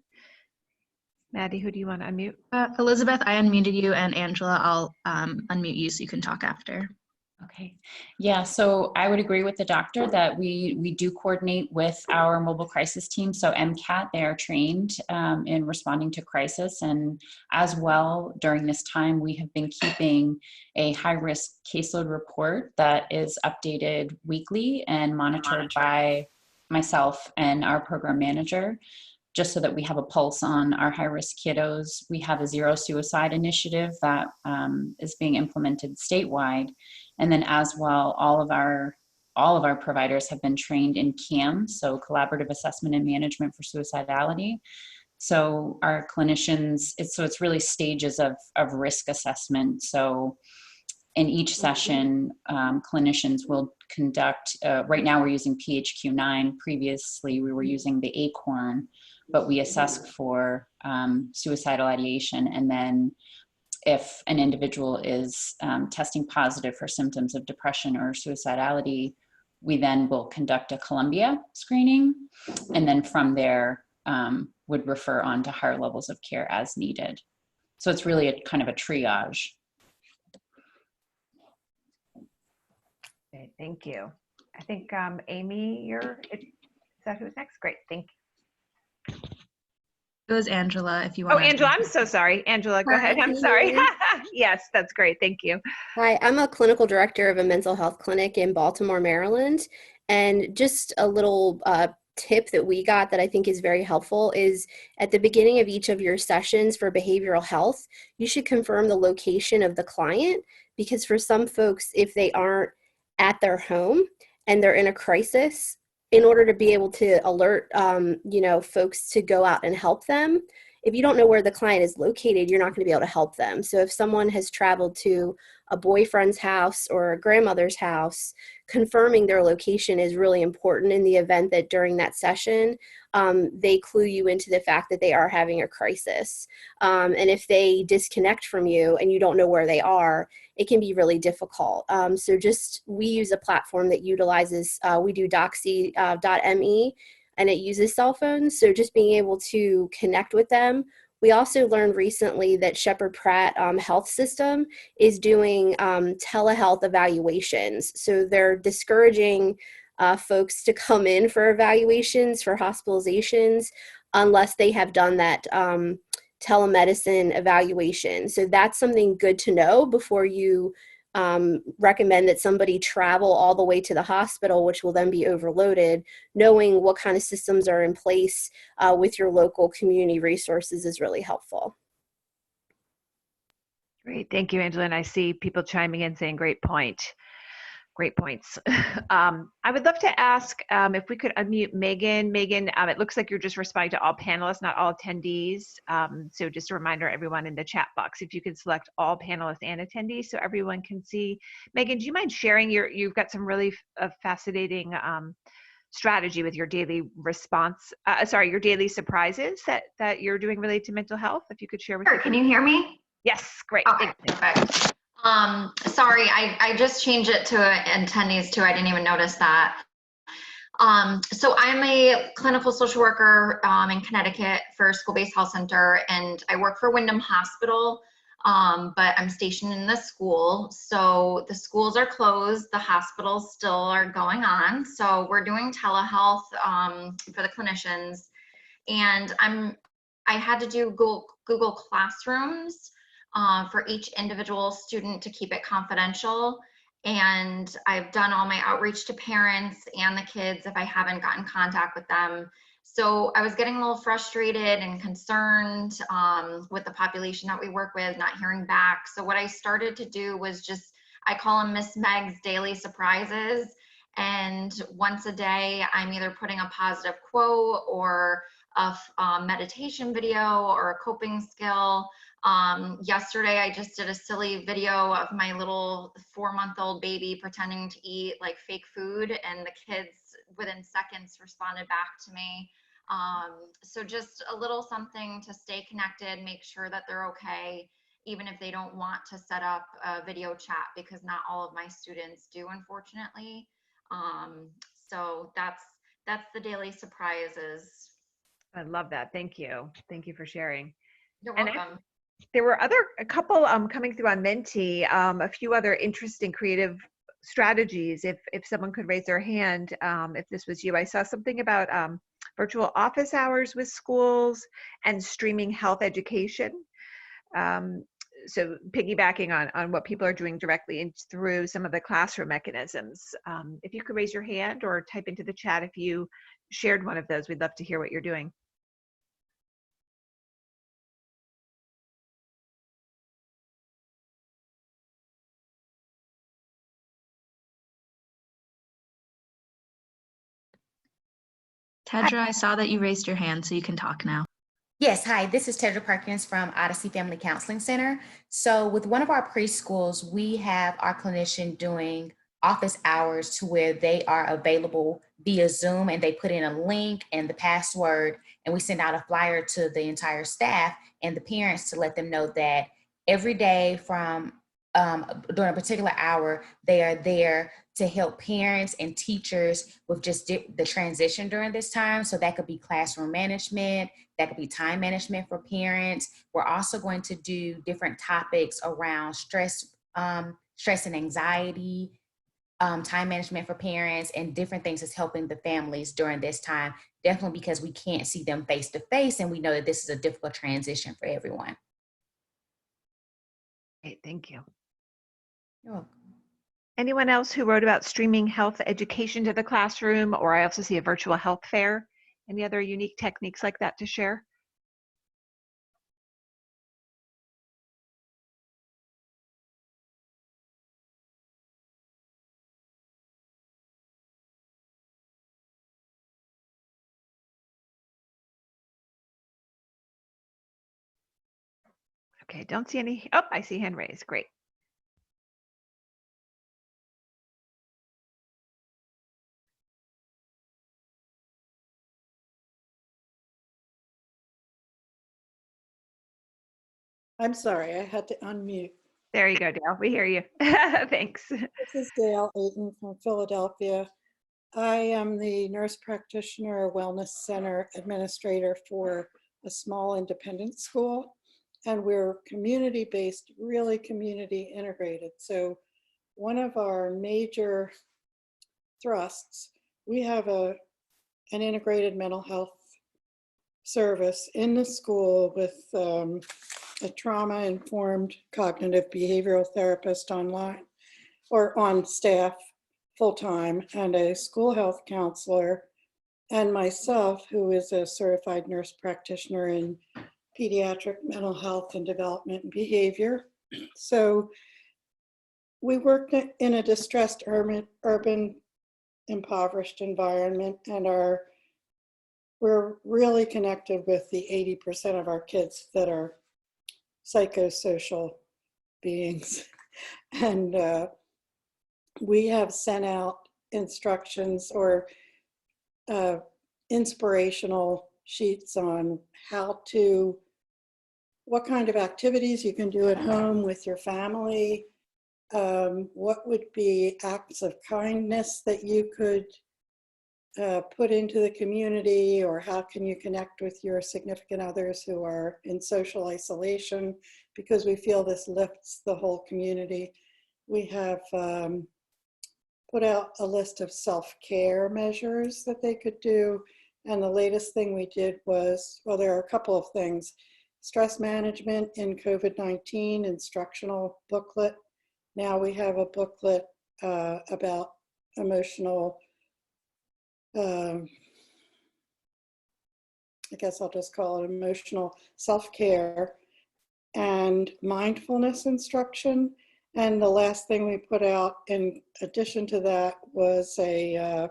Maddie, who do you want to unmute? Elizabeth, I unmuted you, and Angela, I'll unmute you so you can talk after. Okay. Yeah, so I would agree with the doctor that we do coordinate with our mobile crisis team. So MCAT, they are trained in responding to crisis. And as well, during this time, we have been keeping a high-risk caseload report that is updated weekly and monitored by myself and our program manager, just so that we have a pulse on our high-risk kiddos. We have a zero suicide initiative that is being implemented statewide. And then as well, all of our all of our providers have been trained in CAM, so Collaborative Assessment and Management for Suicidality. So our clinicians, it's really stages of risk assessment. So in each session, clinicians will conduct, right now we're using PHQ-9. Previously, we were using the ACORN, but we assess for suicidal ideation. And then if an individual is testing positive for symptoms of depression or suicidality, we then will conduct a Columbia screening. And then from there, would refer on to higher levels of care as needed. So it's really a kind of a triage. Okay, thank you. I think Amy, is that who's next? Great, thank you. It was Angela, if you Oh, want. Angela, I'm so sorry. Angela, go ahead. I'm sorry. Yes, that's great. Thank you. Hi, I'm a clinical director of a mental health clinic in Baltimore, Maryland. And just a little tip that we got that I think is very helpful is at the beginning of each of your sessions for behavioral health, you should confirm the location of the client, because for some folks, if they aren't at their home and they're in a crisis, in order to be able to alert folks to go out and help them, if you don't know where the client is located, you're not going to be able to help them. So if someone has traveled to a boyfriend's house or a grandmother's house, confirming their location is really important in the event that during that session, they clue you into the fact that they are having a crisis. And if they disconnect from you and you don't know where they are, it can be really difficult. So we use a platform that utilizes, we do doxy.me, and it uses cell phones. So just being able to connect with them. We also learned recently that Shepherd Pratt Health System is doing telehealth evaluations. So they're discouraging folks to come in for evaluations, for hospitalizations, unless they have done that telemedicine evaluation. So that's something good to know before you recommend that somebody travel all the way to the hospital, which will then be overloaded. Knowing what kind of systems are in place with your local community resources is really helpful. Great, thank you, Angela. And I see people chiming in saying great point. Great points. I would love to ask if we could unmute Megan. Megan, it looks like you're just responding to all panelists, not all attendees. So just a reminder, everyone in the chat box, if you could select all panelists and attendees so everyone can see. Megan, do you mind sharing you've got some really fascinating strategy with your daily response, your daily surprises that you're doing related to mental health, if you could share with us. Can you hear me? Yes, great. Okay, perfect. Sorry, I just changed it to attendees too. I didn't even notice that. So I'm a clinical social worker in Connecticut for a school-based health center, and I work for Wyndham Hospital, but I'm stationed in the school. So the schools are closed, the hospitals still are going on. So we're doing telehealth for the clinicians, and I had to do Google Classrooms for each individual student to keep it confidential. And I've done all my outreach to parents and the kids if I haven't gotten contact with them. So I was getting a little frustrated and concerned with the population that we work with, not hearing back. So what I started to do was I call them Miss Meg's Daily Surprises. And once a day, I'm either putting a positive quote or a meditation video or a coping skill. Yesterday, I just did a silly video of my little 4-month-old baby pretending to eat like fake food, and the kids within seconds responded back to me. So just a little something to stay connected, make sure that they're okay, even if they don't want to set up a video chat, because not all of my students do, unfortunately. So that's the daily surprises. I love that. Thank you. Thank you for sharing. You're welcome. There were a couple coming through on Mentee, a few other interesting creative strategies. If someone could raise their hand, if this was you. I saw something about virtual office hours with schools and streaming health education. So piggybacking on what people are doing directly through some of the classroom mechanisms. If you could raise your hand or type into the chat if you shared one of those, we'd love to hear what you're doing. Tedra, I saw that you raised your hand, so you can talk now. Yes, hi, this is Tedra Perkins from Odyssey Family Counseling Center. So with one of our preschools, we have our clinician doing office hours to where they are available via Zoom, and they put in a link and the password, and we send out a flyer to the entire staff and the parents to let them know that every day from during a particular hour, they are there to help parents and teachers with just the transition during this time. So that could be classroom management, that could be time management for parents. We're also going to do different topics around stress and anxiety, time management for parents, and different things that's helping the families during this time, definitely because we can't see them face to face, and we know that this is a difficult transition for everyone. Great, thank you. You're welcome. Anyone else who wrote about streaming health education to the classroom, or I also see a virtual health fair? Any other unique techniques like that to share? Okay, don't see any. Oh, I see hand raised. Great. I'm sorry, I had to unmute. There you go, Dale. We hear you. Thanks. This is Dale Ayton from Philadelphia. I am the nurse practitioner wellness center administrator for a small independent school, and we're community-based, really community integrated. So one of our major thrusts, we have an integrated mental health service in the school with a trauma-informed cognitive behavioral therapist online or on staff full-time, and a school health counselor, and myself, who is a certified nurse practitioner in pediatric mental health and development and behavior. So we work in a distressed urban impoverished environment, and we're really connected with the 80% of our kids that are psychosocial beings. And we have sent out instructions or inspirational sheets on what kind of activities you can do at home with your family, what would be acts of kindness that you could put into the community, or how can you connect with your significant others who are in social isolation, because we feel this lifts the whole community. We have put out a list of self-care measures that they could do, and the latest thing we did was, well, there are a couple of things. Stress management in COVID-19 instructional booklet. Now we have a booklet about emotional, I guess I'll just call it emotional self-care and mindfulness instruction. And the last thing we put out in addition to that was an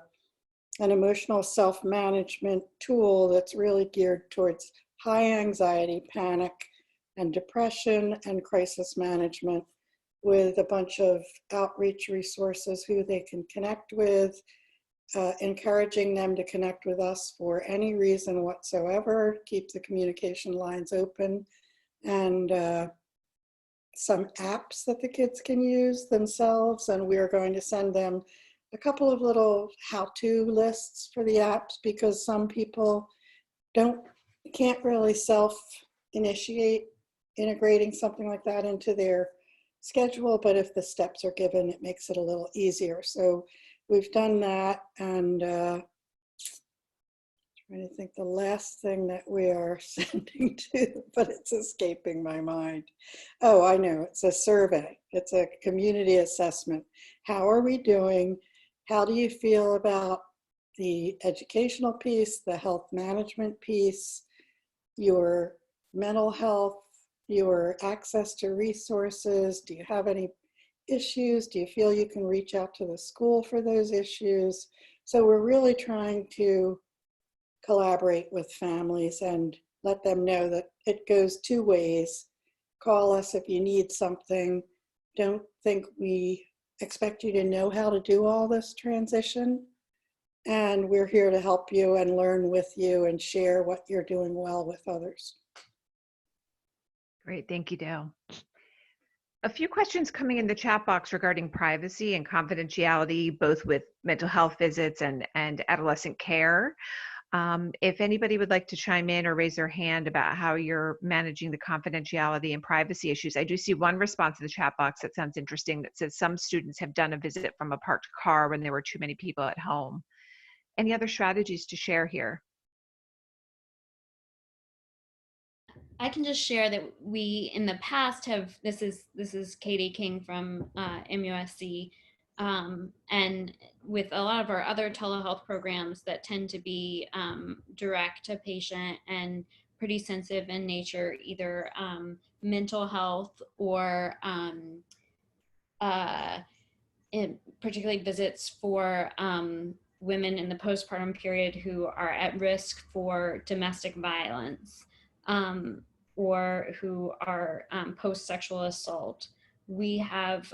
emotional self-management tool that's really geared towards high anxiety, panic, and depression, and crisis management, with a bunch of outreach resources who they can connect with, encouraging them to connect with us for any reason whatsoever, keep the communication lines open, and some apps that the kids can use themselves. And we're going to send them a couple of little how-to lists for the apps, because some people can't really self-initiate integrating something like that into their schedule, but if the steps are given, it makes it a little easier. So we've done that, and trying to think the last thing that we are sending to, but it's escaping my mind. Oh, I know, it's a survey. It's a community assessment. How are we doing? How do you feel about the educational piece, the health management piece, your mental health, your access to resources? Do you have any issues? Do you feel you can reach out to the school for those issues? So we're really trying to collaborate with families and let them know that it goes two ways. Call us if you need something. Don't think we expect you to know how to do all this transition. And we're here to help you and learn with you and share what you're doing well with others. Great, thank you, Dale. A few questions coming in the chat box regarding privacy and confidentiality, both with mental health visits and adolescent care. If anybody would like to chime in or raise their hand about how you're managing the confidentiality and privacy issues. I do see one response in the chat box that sounds interesting that says some students have done a visit from a parked car when there were too many people at home. Any other strategies to share here? I can just share that we in the past have, this is Katie King from MUSC, and with a lot of our other telehealth programs that tend to be direct to patient and pretty sensitive in nature, either mental health or particularly visits for women in the postpartum period who are at risk for domestic violence. Or who are post-sexual assault. We have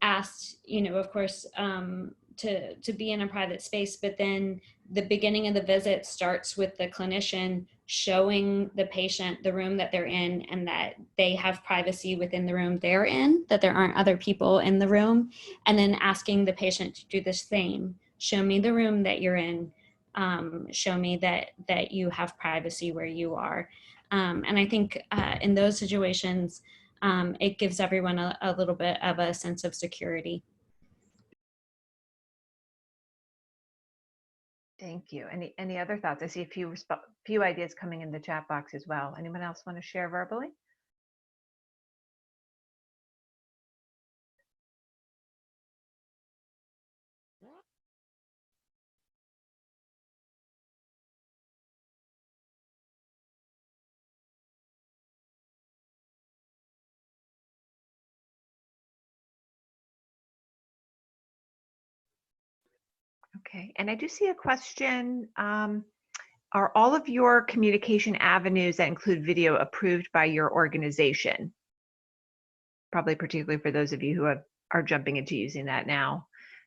asked, of course, to be in a private space, but then the beginning of the visit starts with the clinician showing the patient the room that they're in and that they have privacy within the room they're in, that there aren't other people in the room, and then asking the patient to do the same. Show me the room that you're in. Show me that you have privacy where you are. And I think in those situations, it gives everyone a little bit of a sense of security. Thank you. Any other thoughts? I see a few ideas coming in the chat box as well. Anyone else want to share verbally? Okay, and I do see a question. Are all of your communication avenues that include video approved by your organization? Probably particularly for those of you who are jumping into using that now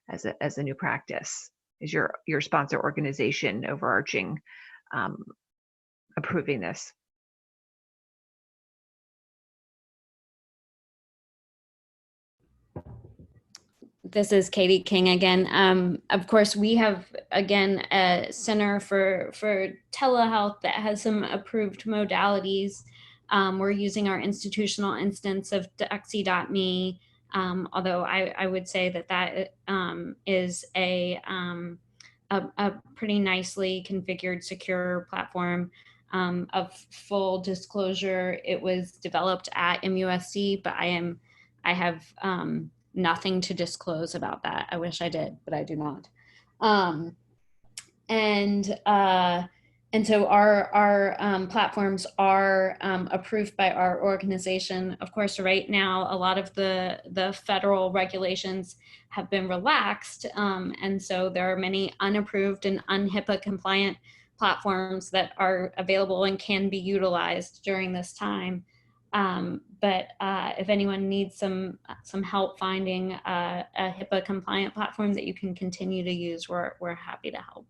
as a new practice. Is your sponsor organization overarching approving this? This is Katie King again. Of course, we have, again, a center for telehealth that has some approved modalities. We're using our institutional instance of Duxie.me, although I would say that is a pretty nicely configured, secure platform. Of full disclosure, it was developed at MUSC, but I have nothing to disclose about that. I wish I did, but I do not. And so our platforms are approved by our organization. Of course, right now, a lot of the federal regulations have been relaxed. And so there are many unapproved and un-HIPAA compliant platforms that are available and can be utilized during this time. But if anyone needs some help finding a HIPAA compliant platform that you can continue to use, we're happy to help.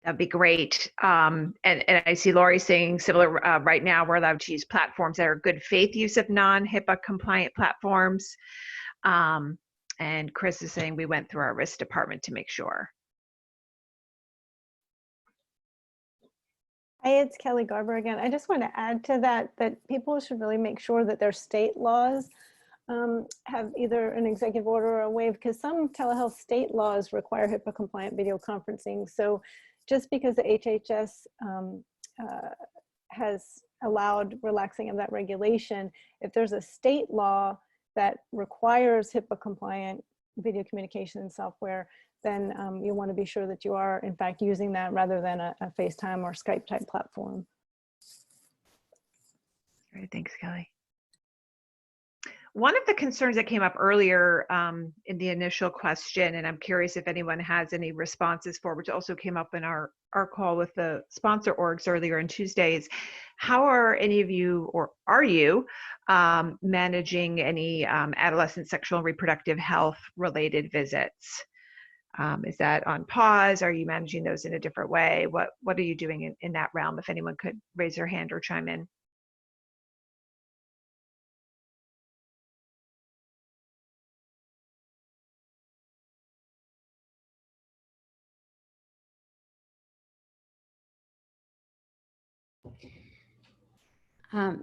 That'd be great. And I see Lori saying similar. Right now, we're allowed to use platforms that are good faith use of non-HIPAA compliant platforms. And Chris is saying we went through our risk department to make sure. Hey, it's Kelly Garber again. I just want to add to that people should really make sure that their state laws have either an executive order or a waive, because some telehealth state laws require HIPAA compliant video conferencing. So just because the HHS has allowed relaxing of that regulation, if there's a state law that requires HIPAA compliant video communication software, then you want to be sure that you are in fact using that rather than a FaceTime or Skype type platform. Great, thanks, Kelly. One of the concerns that came up earlier in the initial question, and I'm curious if anyone has any responses for, which also came up in our call with the sponsor orgs earlier on Tuesdays, how are any of you, or are you, managing any adolescent sexual and reproductive health related visits? Is that on pause? Are you managing those in a different way? What are you doing in that realm? If anyone could raise their hand or chime in.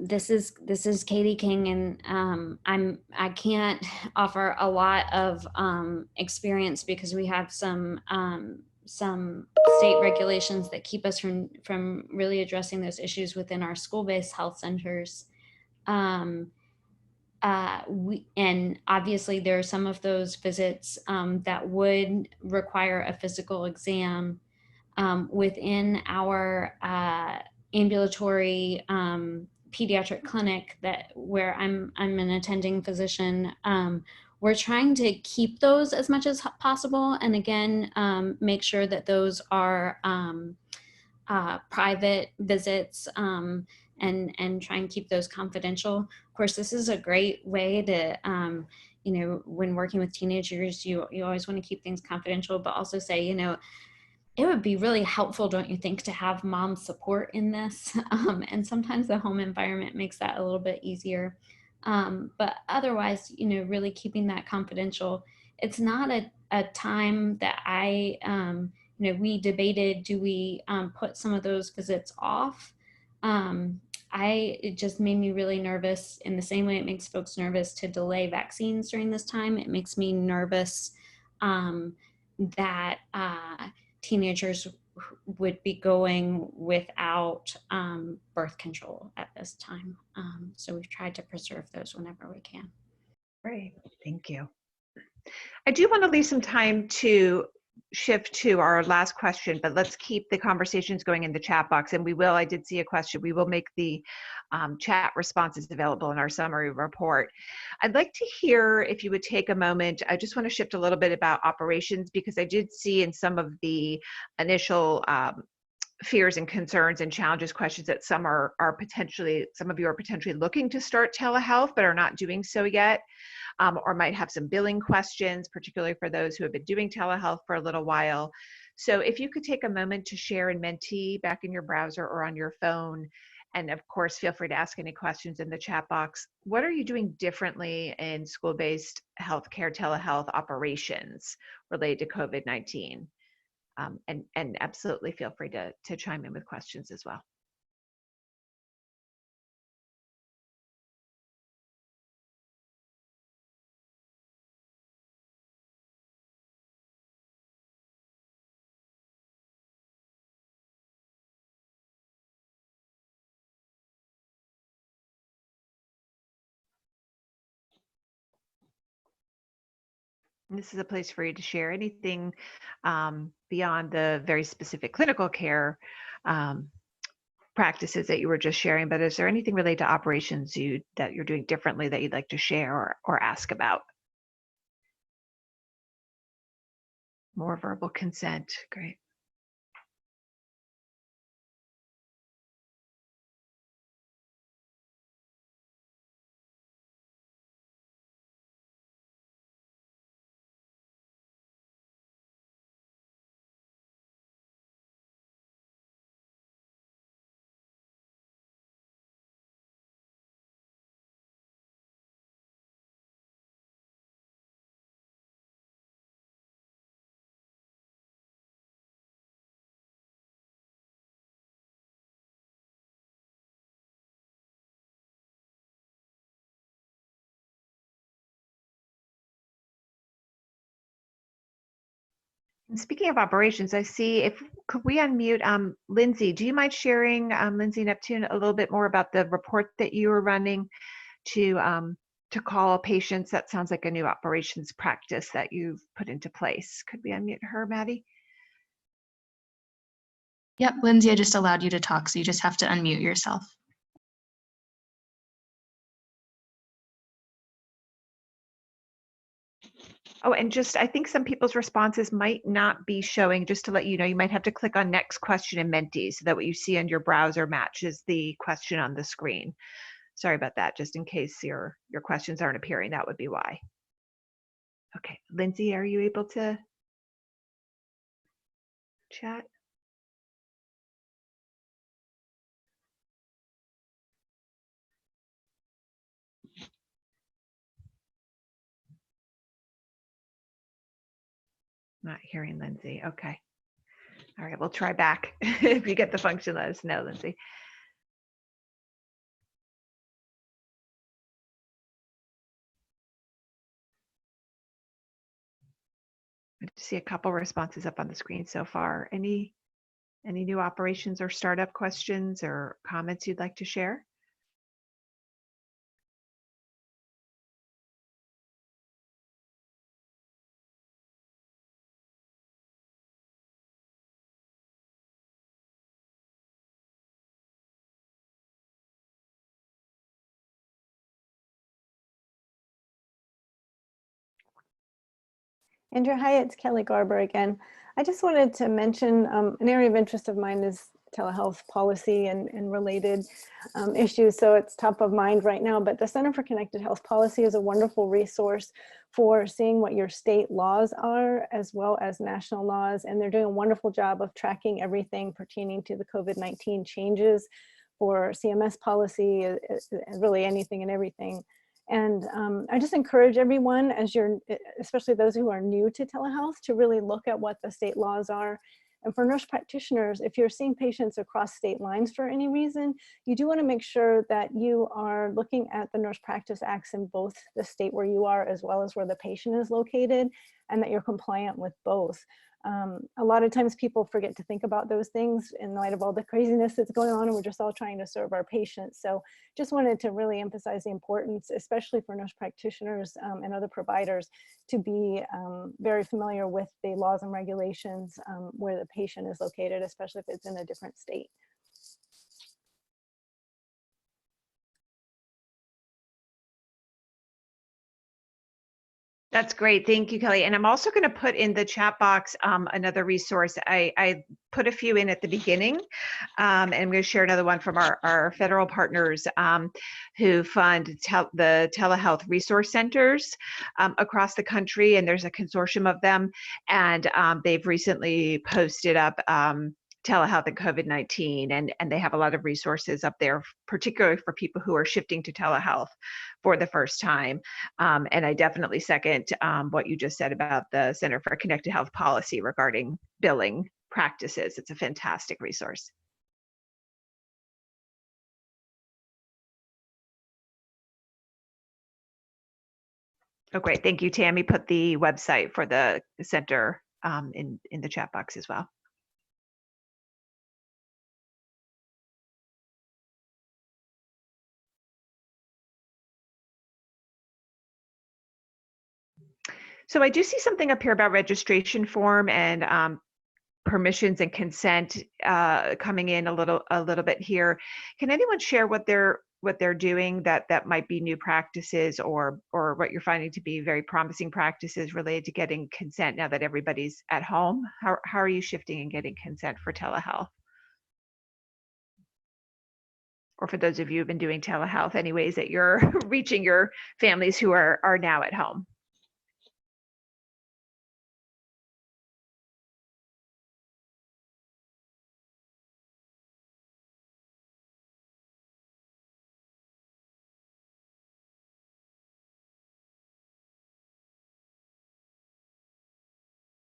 This is Katie King, and I can't offer a lot of experience because we have some state regulations that keep us from really addressing those issues within our school-based health centers. And obviously there are some of those visits that would require a physical exam within our ambulatory pediatric clinic where I'm an attending physician. We're trying to keep those as much as possible, and again, make sure that those are private visits and try and keep those confidential. Of course, this is a great way to, when working with teenagers, you always want to keep things confidential, but also say, it would be really helpful, don't you think, to have mom support in this? And sometimes the home environment makes that a little bit easier. But otherwise, really keeping that confidential. It's not a time that we debated, do we put some of those visits off? It just made me really nervous in the same way it makes folks nervous to delay vaccines during this time. It makes me nervous that teenagers would be going without birth control at this time. So we've tried to preserve those whenever we can. Great, thank you. I do want to leave some time to shift to our last question, but let's keep the conversations going in the chat box. And I did see a question, we will make the chat responses available in our summary report. I'd like to hear if you would take a moment. I just want to shift a little bit about operations, because I did see in some of the initial fears and concerns and challenges questions that some of you are potentially looking to start telehealth but are not doing so yet, or might have some billing questions, particularly for those who have been doing telehealth for a little while. So if you could take a moment to share in Mentee back in your browser or on your phone, and of course feel free to ask any questions in the chat box. What are you doing differently in school-based healthcare telehealth operations related to COVID-19? And absolutely feel free to chime in with questions as well. This is a place for you to share anything beyond the very specific clinical care practices that you were just sharing, but is there anything related to operations that you're doing differently that you'd like to share or ask about? More verbal consent, great. And speaking of operations, I see could we unmute Lindsay? Do you mind sharing, Lindsay Neptune, a little bit more about the report that you were running to call patients? That sounds like a new operations practice that you've put into place. Could we unmute her, Maddie? Yep, Lindsay, I just allowed you to talk, so you just have to unmute yourself. Oh, and just, I think some people's responses might not be showing, just to let you know, you might have to click on next question in Mentee so that what you see on your browser matches the question on the screen. Sorry about that, just in case your questions aren't appearing, that would be why. Okay, Lindsay, are you able to chat? Not hearing Lindsay. Okay. All right, we'll try back. If you get the function, let us know, Lindsay. I see a couple responses up on the screen so far. Any new operations or startup questions or comments you'd like to share? Andrew, hi, it's Kelly Garber again. I just wanted to mention an area of interest of mine is telehealth policy and related issues. So it's top of mind right now, but the Center for Connected Health Policy is a wonderful resource for seeing what your state laws are as well as national laws. And they're doing a wonderful job of tracking everything pertaining to the COVID-19 changes for CMS policy, really anything and everything. And I just encourage everyone, as you're, especially those who are new to telehealth, to really look at what the state laws are. And for nurse practitioners, if you're seeing patients across state lines for any reason, you do want to make sure that you are looking at the Nurse Practice Acts in both the state where you are as well as where the patient is located, and that you're compliant with both. A lot of times people forget to think about those things in light of all the craziness that's going on, and we're just all trying to serve our patients. So just wanted to really emphasize the importance, especially for nurse practitioners and other providers, to be very familiar with the laws and regulations where the patient is located, especially if it's in a different state. That's great. Thank you, Kelly. And I'm also going to put in the chat box another resource. I put a few in at the beginning, and I'm going to share another one from our federal partners who fund the telehealth resource centers across the country. And there's a consortium of them. And they've recently posted up telehealth and COVID-19, and they have a lot of resources up there, particularly for people who are shifting to telehealth for the first time. And I definitely second what you just said about the Center for Connected Health Policy regarding billing practices. It's a fantastic resource. Oh, great. Thank you, Tammy. Put the website for the center in the chat box as well. So I do see something up here about registration form and permissions and consent coming in a little bit here. Can anyone share what they're doing that might be new practices or what you're finding to be very promising practices related to getting consent now that everybody's at home? How are you shifting and getting consent for telehealth? Or for those of you who've been doing telehealth, any ways that you're reaching your families who are now at home?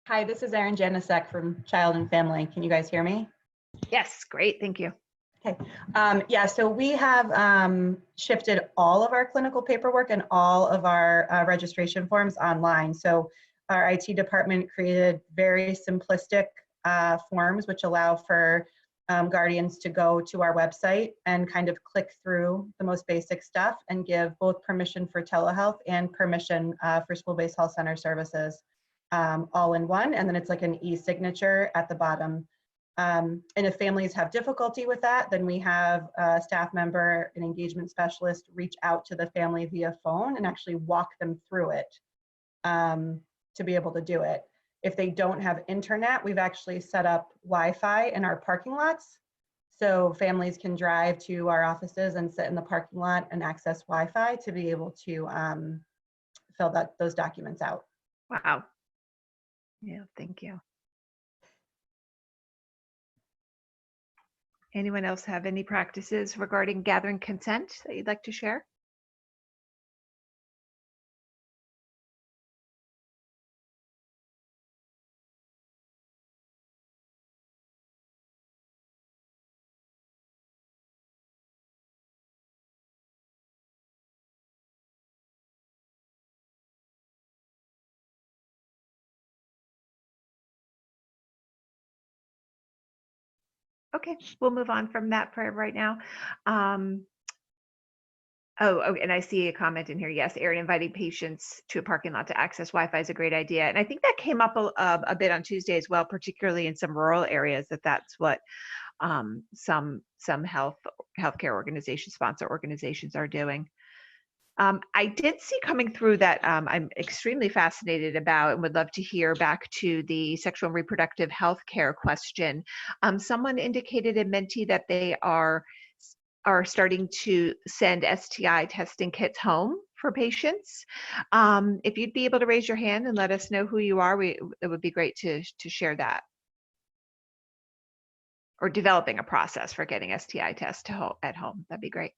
Hi, this is Erin Janisek from Child and Family. Can you guys hear me? Yes, great, thank you. Okay, yeah, so we have shifted all of our clinical paperwork and all of our registration forms online. So our IT department created very simplistic forms which allow for guardians to go to our website and kind of click through the most basic stuff and give both permission for telehealth and permission for school-based health center services. All in one, and then it's like an e-signature at the bottom. And if families have difficulty with that, then we have a staff member, an engagement specialist, reach out to the family via phone and actually walk them through it. to be able to do it. If they don't have internet, we've actually set up Wi-Fi in our parking lots. So families can drive to our offices and sit in the parking lot and access Wi-Fi to be able to fill those documents out. Wow. Yeah, thank you. Anyone else have any practices regarding gathering consent that you'd like to share? Okay, we'll move on from that for right now. Oh, and I see a comment in here. Yes, Erin, inviting patients to a parking lot to access Wi-Fi is a great idea. And I think that came up a bit on Tuesday as well, particularly in some rural areas, that's what some healthcare organizations, sponsor organizations are doing. I did see coming through that I'm extremely fascinated about and would love to hear back to the sexual and reproductive health care question. Someone indicated in Mentee that they are starting to send STI testing kits home for patients. If you'd be able to raise your hand and let us know who you are, it would be great to share that. Or developing a process for getting STI tests at home. That'd be great.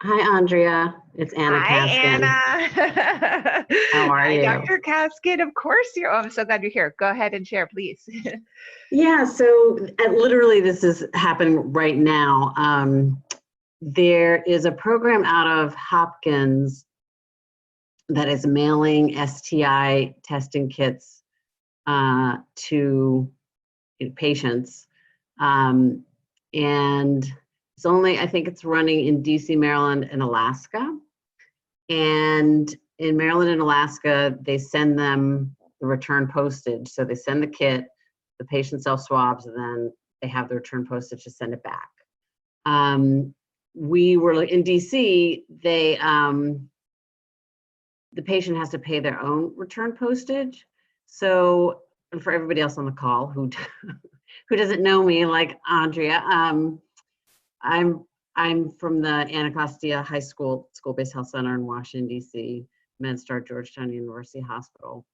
Hi, Andrea. It's Anna Kaskin. Anna. How are you? Hi, Dr. Kaskin. Of course you're. Oh, I'm so glad you're here. Go ahead and share, please. Yeah, so literally this is happening right now. There is a program out of Hopkins that is mailing STI testing kits to patients. And it's only, I think it's running in DC, Maryland, and Alaska. And in Maryland and Alaska, they send them the return postage. So they send the kit, the patient self-swabs, and then they have the return postage to send it back. We were in DC, the patient has to pay their own return postage. So, and for everybody else on the call who doesn't know me, like Andrea, I'm from the Anacostia High School School-Based Health Center in Washington, D.C., MedStar Georgetown University Hospital.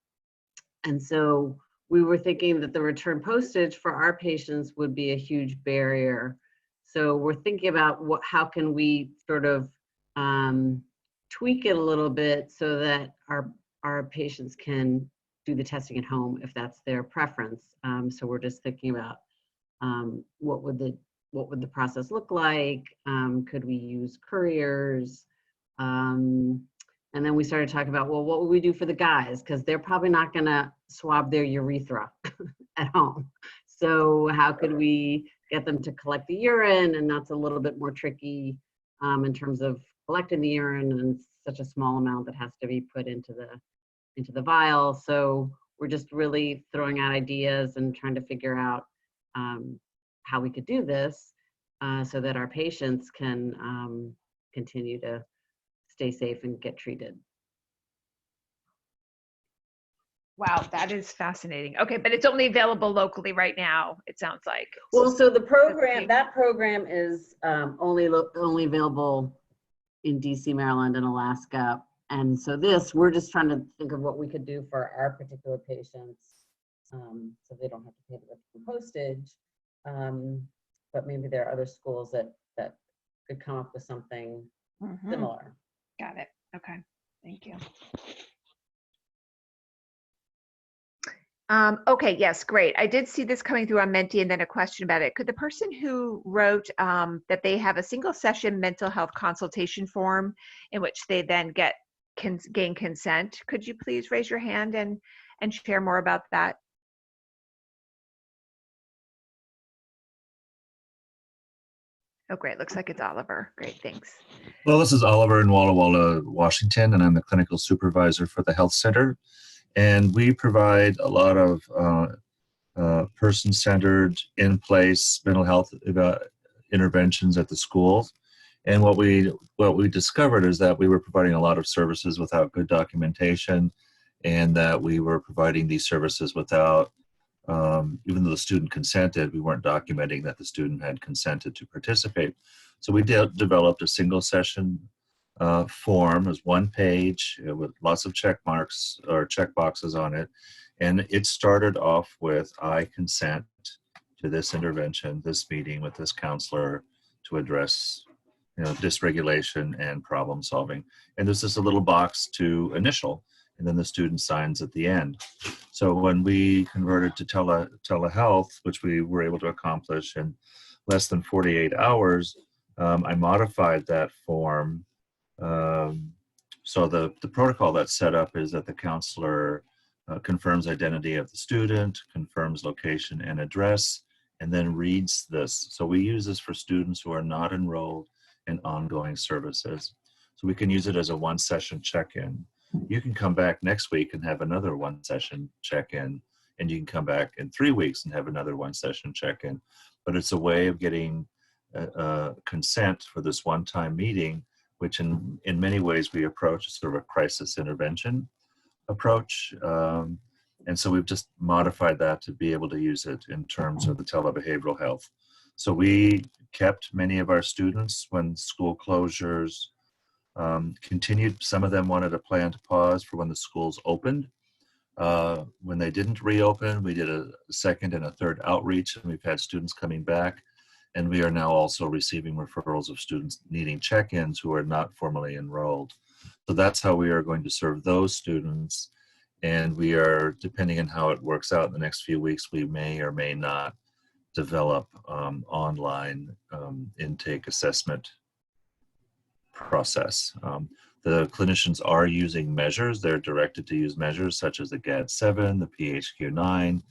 And so we were thinking that the return postage for our patients would be a huge barrier. So we're thinking about how can we sort of tweak it a little bit so that our patients can do the testing at home if that's their preference. So we're just thinking about what would the process look like? Could we use couriers? And then we started talking about, well, what would we do for the guys? Because they're probably not going to swab their urethra at home. So how could we get them to collect the urine? And that's a little bit more tricky in terms of collecting the urine, and such a small amount that has to be put into the vial. So we're just really throwing out ideas and trying to figure out how we could do this so that our patients can continue to stay safe and get treated. Wow, that is fascinating. Okay, but it's only available locally right now, it sounds like. Well, so the program, that program is only available in DC, Maryland, and Alaska. And so we're just trying to think of what we could do for our particular patients so they don't have to pay the postage. But maybe there are other schools that could come up with something similar. Got it. Okay, thank you. Okay, yes, great. I did see this coming through on Mentee and then a question about it. Could the person who wrote that they have a single session mental health consultation form in which they then gain consent, could you please raise your hand and share more about that? Oh, great. Looks like it's Oliver. Great, thanks. Well, this is Oliver in Walla Walla, Washington, and I'm the clinical supervisor for the health center. And we provide a lot of person-centered, in-place mental health interventions at the schools. And what we discovered is that we were providing a lot of services without good documentation, and that we were providing these services without, even though the student consented, we weren't documenting that the student had consented to participate. So we developed a single session form. It was 1 page with lots of check marks or check boxes on it. And it started off with, I consent to this intervention, this meeting with this counselor to address, dysregulation and problem solving. And there's just a little box to initial, and then the student signs at the end. So when we converted to telehealth, which we were able to accomplish in less than 48 hours, I modified that form. So the protocol that's set up is that the counselor confirms identity of the student, confirms location and address, and then reads this. So we use this for students who are not enrolled in ongoing services. So we can use it as a 1-session check-in. You can come back next week and have another 1-session check-in, and you can come back in 3 weeks and have another 1-session check-in. But it's a way of getting consent for this one-time meeting, which in many ways we approach as sort of a crisis intervention approach. And so we've just modified that to be able to use it in terms of the telebehavioral health. So we kept many of our students when school closures continued. Some of them wanted a plan to pause for when the schools opened. When they didn't reopen, we did a second and a third outreach, and we've had students coming back. And we are now also receiving referrals of students needing check-ins who are not formally enrolled. So that's how we are going to serve those students. And we are, depending on how it works out in the next few weeks, we may or may not develop online intake assessment process. The clinicians are using measures. They're directed to use measures such as the GAD-7, the PHQ-9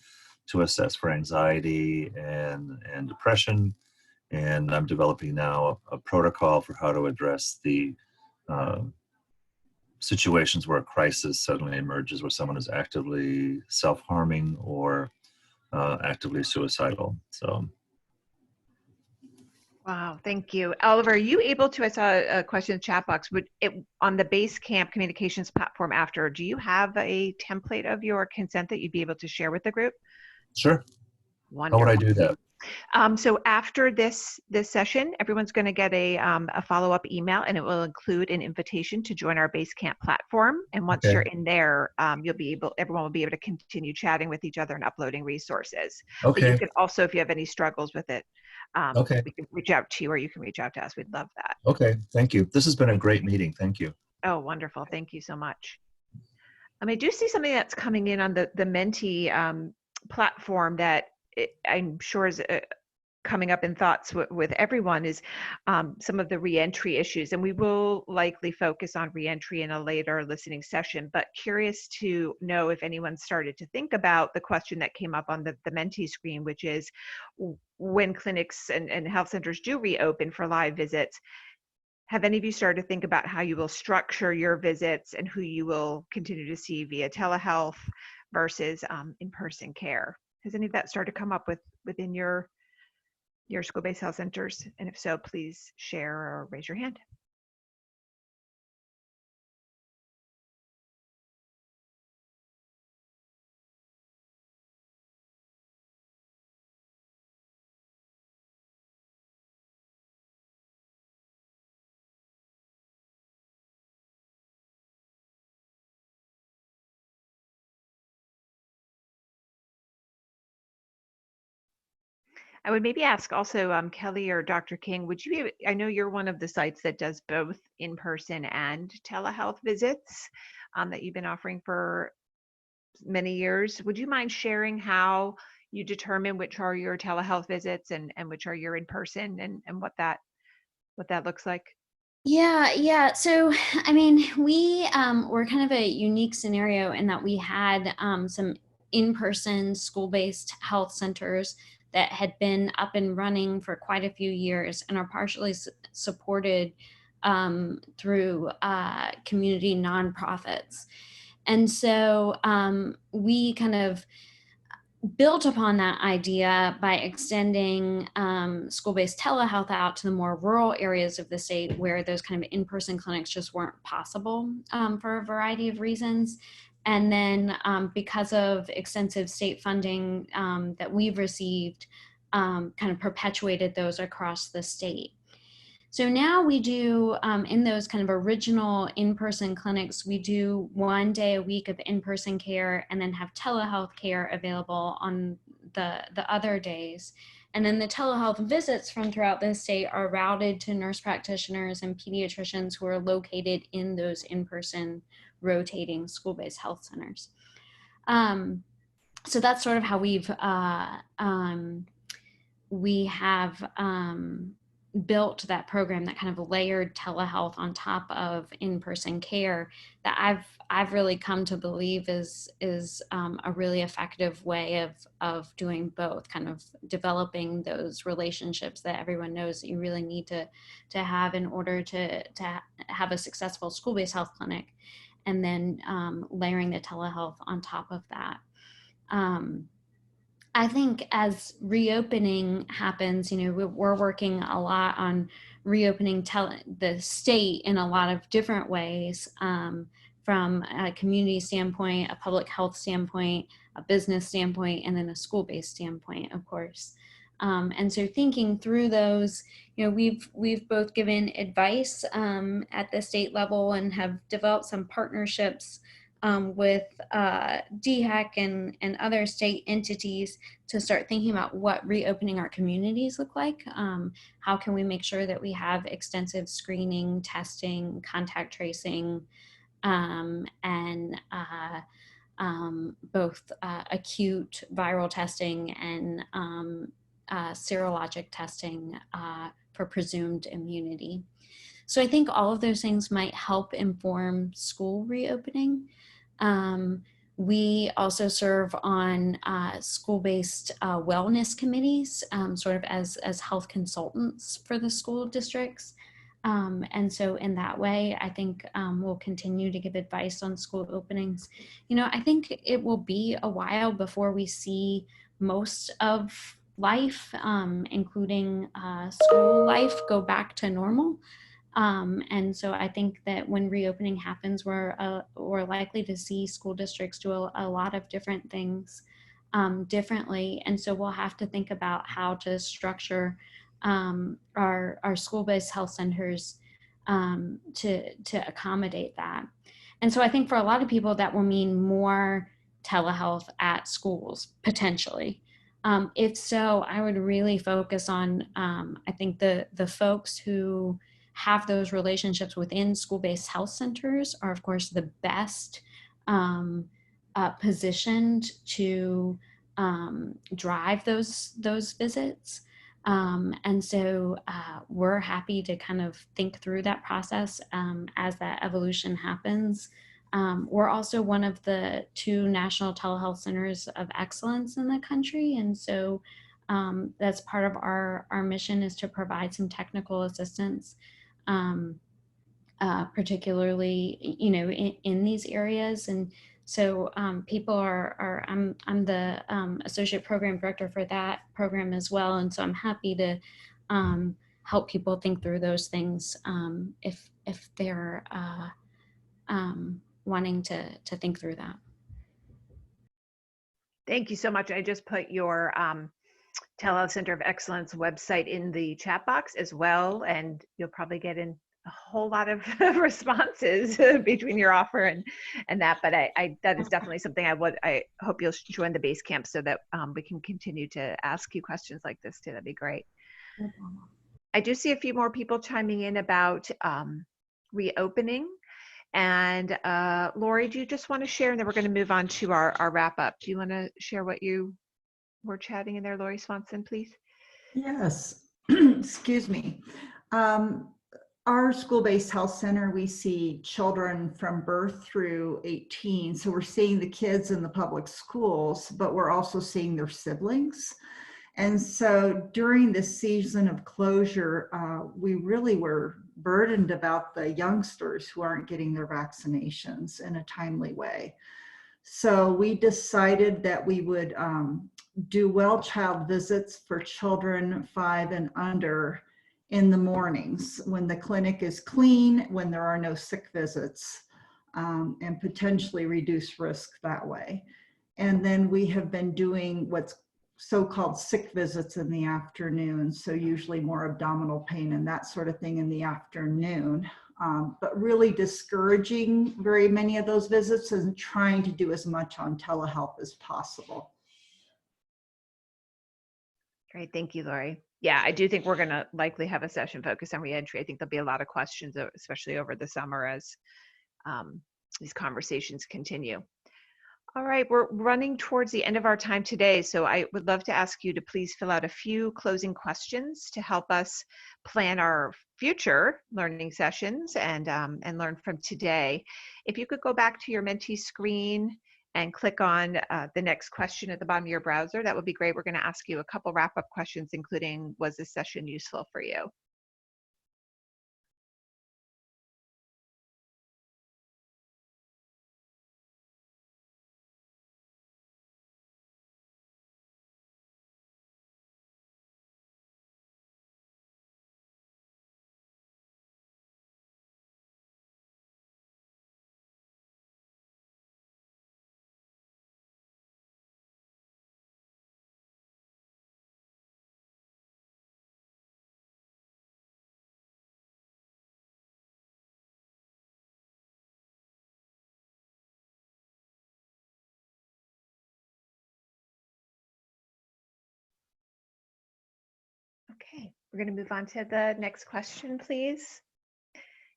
to assess for anxiety and depression. And I'm developing now a protocol for how to address the situations where a crisis suddenly emerges, where someone is actively self-harming or actively suicidal. So. Wow, thank you. Oliver, are you able to, I saw a question in the chat box, on the Basecamp communications platform after, do you have a template of your consent that you'd be able to share with the group? Sure. Wonderful. How would I do that? So after this session, everyone's going to get a follow-up email, and it will include an invitation to join our Basecamp platform. And once you're in there, everyone will be able to continue chatting with each other and uploading resources. Okay. But you can also, if you have any struggles with it, we can reach out to you, or you can reach out to us. We'd love that. Okay, thank you. This has been a great meeting. Thank you. Oh, wonderful. Thank you so much. I do see something that's coming in on the Mentee platform that I'm sure is coming up in thoughts with everyone is some of the reentry issues. And we will likely focus on reentry in a later listening session, but curious to know if anyone started to think about the question that came up on the Mentee screen, which is when clinics and health centers do reopen for live visits, have any of you started to think about how you will structure your visits and who you will continue to see via telehealth versus in-person care? Has any of that started to come up within your school-based health centers? And if so, please share or raise your hand. I would maybe ask also Kelly or Dr. King, would you be, I know you're one of the sites that does both in-person and telehealth visits that you've been offering for many years. Would you mind sharing how you determine which are your telehealth visits and which are your in-person and what that looks like? Yeah. So, I mean, we were kind of a unique scenario in that we had some in-person school-based health centers that had been up and running for quite a few years and are partially supported through community nonprofits. And so we kind of built upon that idea by extending school-based telehealth out to the more rural areas of the state where those kind of in-person clinics just weren't possible for a variety of reasons. And then because of extensive state funding that we've received, kind of perpetuated those across the state. So now we do, in those kind of original in-person clinics, we do 1 day a week of in-person care and then have telehealth care available on the other days. And then the telehealth visits from throughout the state are routed to nurse practitioners and pediatricians who are located in those in-person rotating school-based health centers. So that's sort of how we have built that program, that kind of layered telehealth on top of in-person care, that I've really come to believe is a really effective way of doing both, kind of developing those relationships that everyone knows that you really need to have in order to have a successful school-based health clinic, and then layering the telehealth on top of that. I think as reopening happens, we're working a lot on reopening the state in a lot of different ways, from a community standpoint, a public health standpoint, a business standpoint, and then a school-based standpoint, of course. And so thinking through those, we've both given advice at the state level and have developed some partnerships with DHEC and other state entities to start thinking about what reopening our communities look like. How can we make sure that we have extensive screening, testing, contact tracing, and both acute viral testing and serologic testing for presumed immunity. So I think all of those things might help inform school reopening. We also serve on school-based wellness committees, sort of as health consultants for the school districts. And so in that way, I think we'll continue to give advice on school openings. I think it will be a while before we see most of life, including school life, go back to normal. And so I think that when reopening happens, we're likely to see school districts do a lot of different things differently. And so we'll have to think about how to structure our school-based health centers to accommodate that. And so I think for a lot of people that will mean more telehealth at schools, potentially. If so, I would really focus on, I think the folks who have those relationships within school-based health centers are, of course, the best positioned to drive those visits. And so we're happy to kind of think through that process as that evolution happens. We're also one of the 2 national telehealth centers of excellence in the country. And so that's part of our mission, is to provide some technical assistance, particularly, in these areas. And so people I'm the associate program director for that program as well. And so I'm happy to help people think through those things if they're wanting to think through that. Thank you so much. I just put your Telehealth Center of Excellence website in the chat box as well, and you'll probably get in a whole lot of responses between your offer and that. But that is definitely something I hope you'll join the base camp so that we can continue to ask you questions like this too. That'd be great. I do see a few more people chiming in about reopening. And Lori, do you just want to share, and then we're going to move on to our wrap up. Do you want to share what you were chatting in there, Lori Swanson, please? Yes, excuse me. Our school-based health center, we see children from birth through 18. So we're seeing the kids in the public schools, but we're also seeing their siblings. And so during this season of closure, we really were burdened about the youngsters who aren't getting their vaccinations in a timely way. So we decided that we would do well child visits for children 5 and under in the mornings when the clinic is clean, when there are no sick visits, and potentially reduce risk that way. And then we have been doing what's so-called sick visits in the afternoon. So usually more abdominal pain and that sort of thing in the afternoon. But really discouraging very many of those visits and trying to do as much on telehealth as possible. Great, thank you, Lori. Yeah, I do think we're going to likely have a session focused on reentry. I think there'll be a lot of questions, especially over the summer as these conversations continue. All right, we're running towards the end of our time today, so I would love to ask you to please fill out a few closing questions to help us plan our future learning sessions and learn from today. If you could go back to your Mentee screen and click on the next question at the bottom of your browser, that would be great. We're going to ask you a couple wrap-up questions, including, was this session useful for you? Okay, we're going to move on to the next question, please.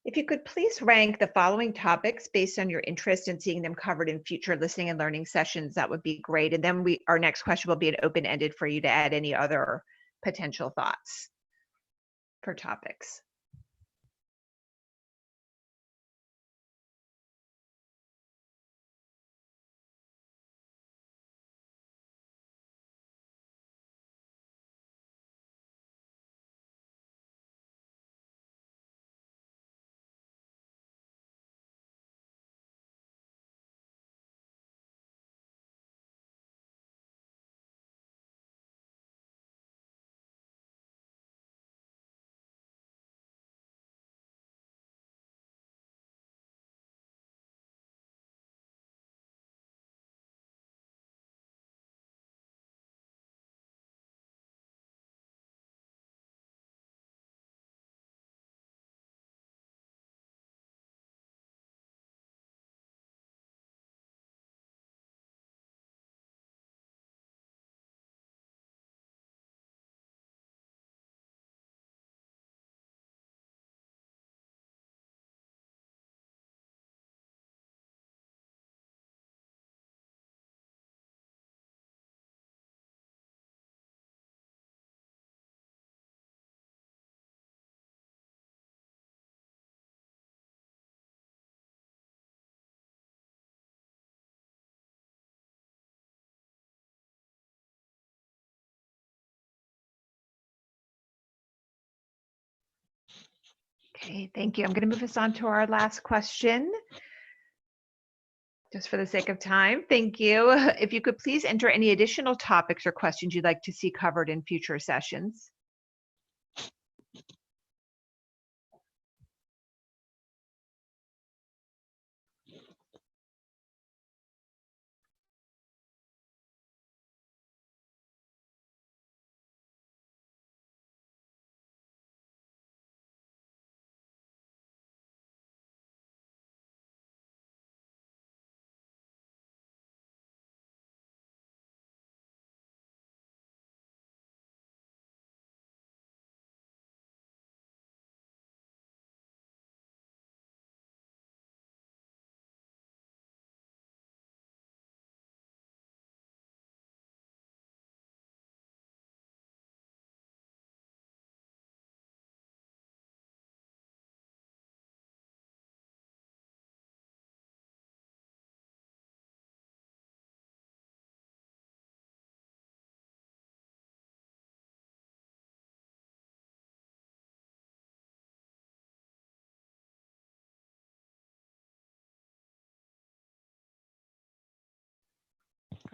If you could please rank the following topics based on your interest in seeing them covered in future listening and learning sessions, that would be great. And then our next question will be an open-ended for you to add any other potential thoughts for topics. Okay, thank you. I'm going to move us on to our last question. Just for the sake of time, thank you. If you could please enter any additional topics or questions you'd like to see covered in future sessions.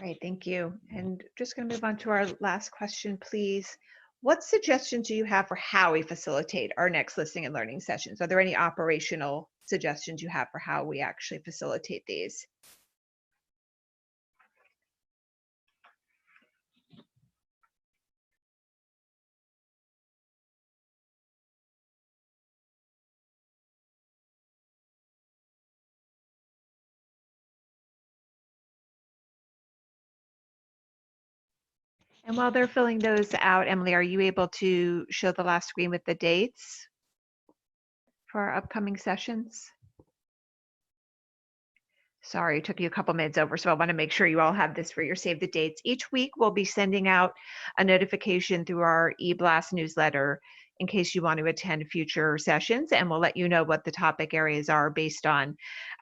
Great, thank you. And just going to move on to our last question, please. What suggestions do you have for how we facilitate our next listening and learning sessions? Are there any operational suggestions you have for how we actually facilitate these? And while they're filling those out, Emily, are you able to show the last screen with the dates for our upcoming sessions? Sorry, it took you a couple minutes over, so I want to make sure you all have this for your save the dates. Each week, we'll be sending out a notification through our eBlast newsletter in case you want to attend future sessions, and we'll let you know what the topic areas are based on.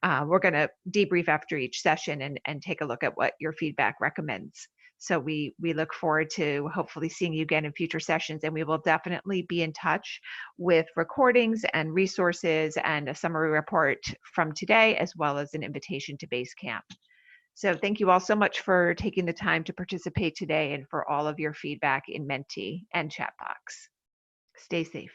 We're going to debrief after each session and take a look at what your feedback recommends. So we look forward to hopefully seeing you again in future sessions, and we will definitely be in touch with recordings and resources and a summary report from today, as well as an invitation to Basecamp. So thank you all so much for taking the time to participate today and for all of your feedback in Mentee and Chatbox. Stay safe.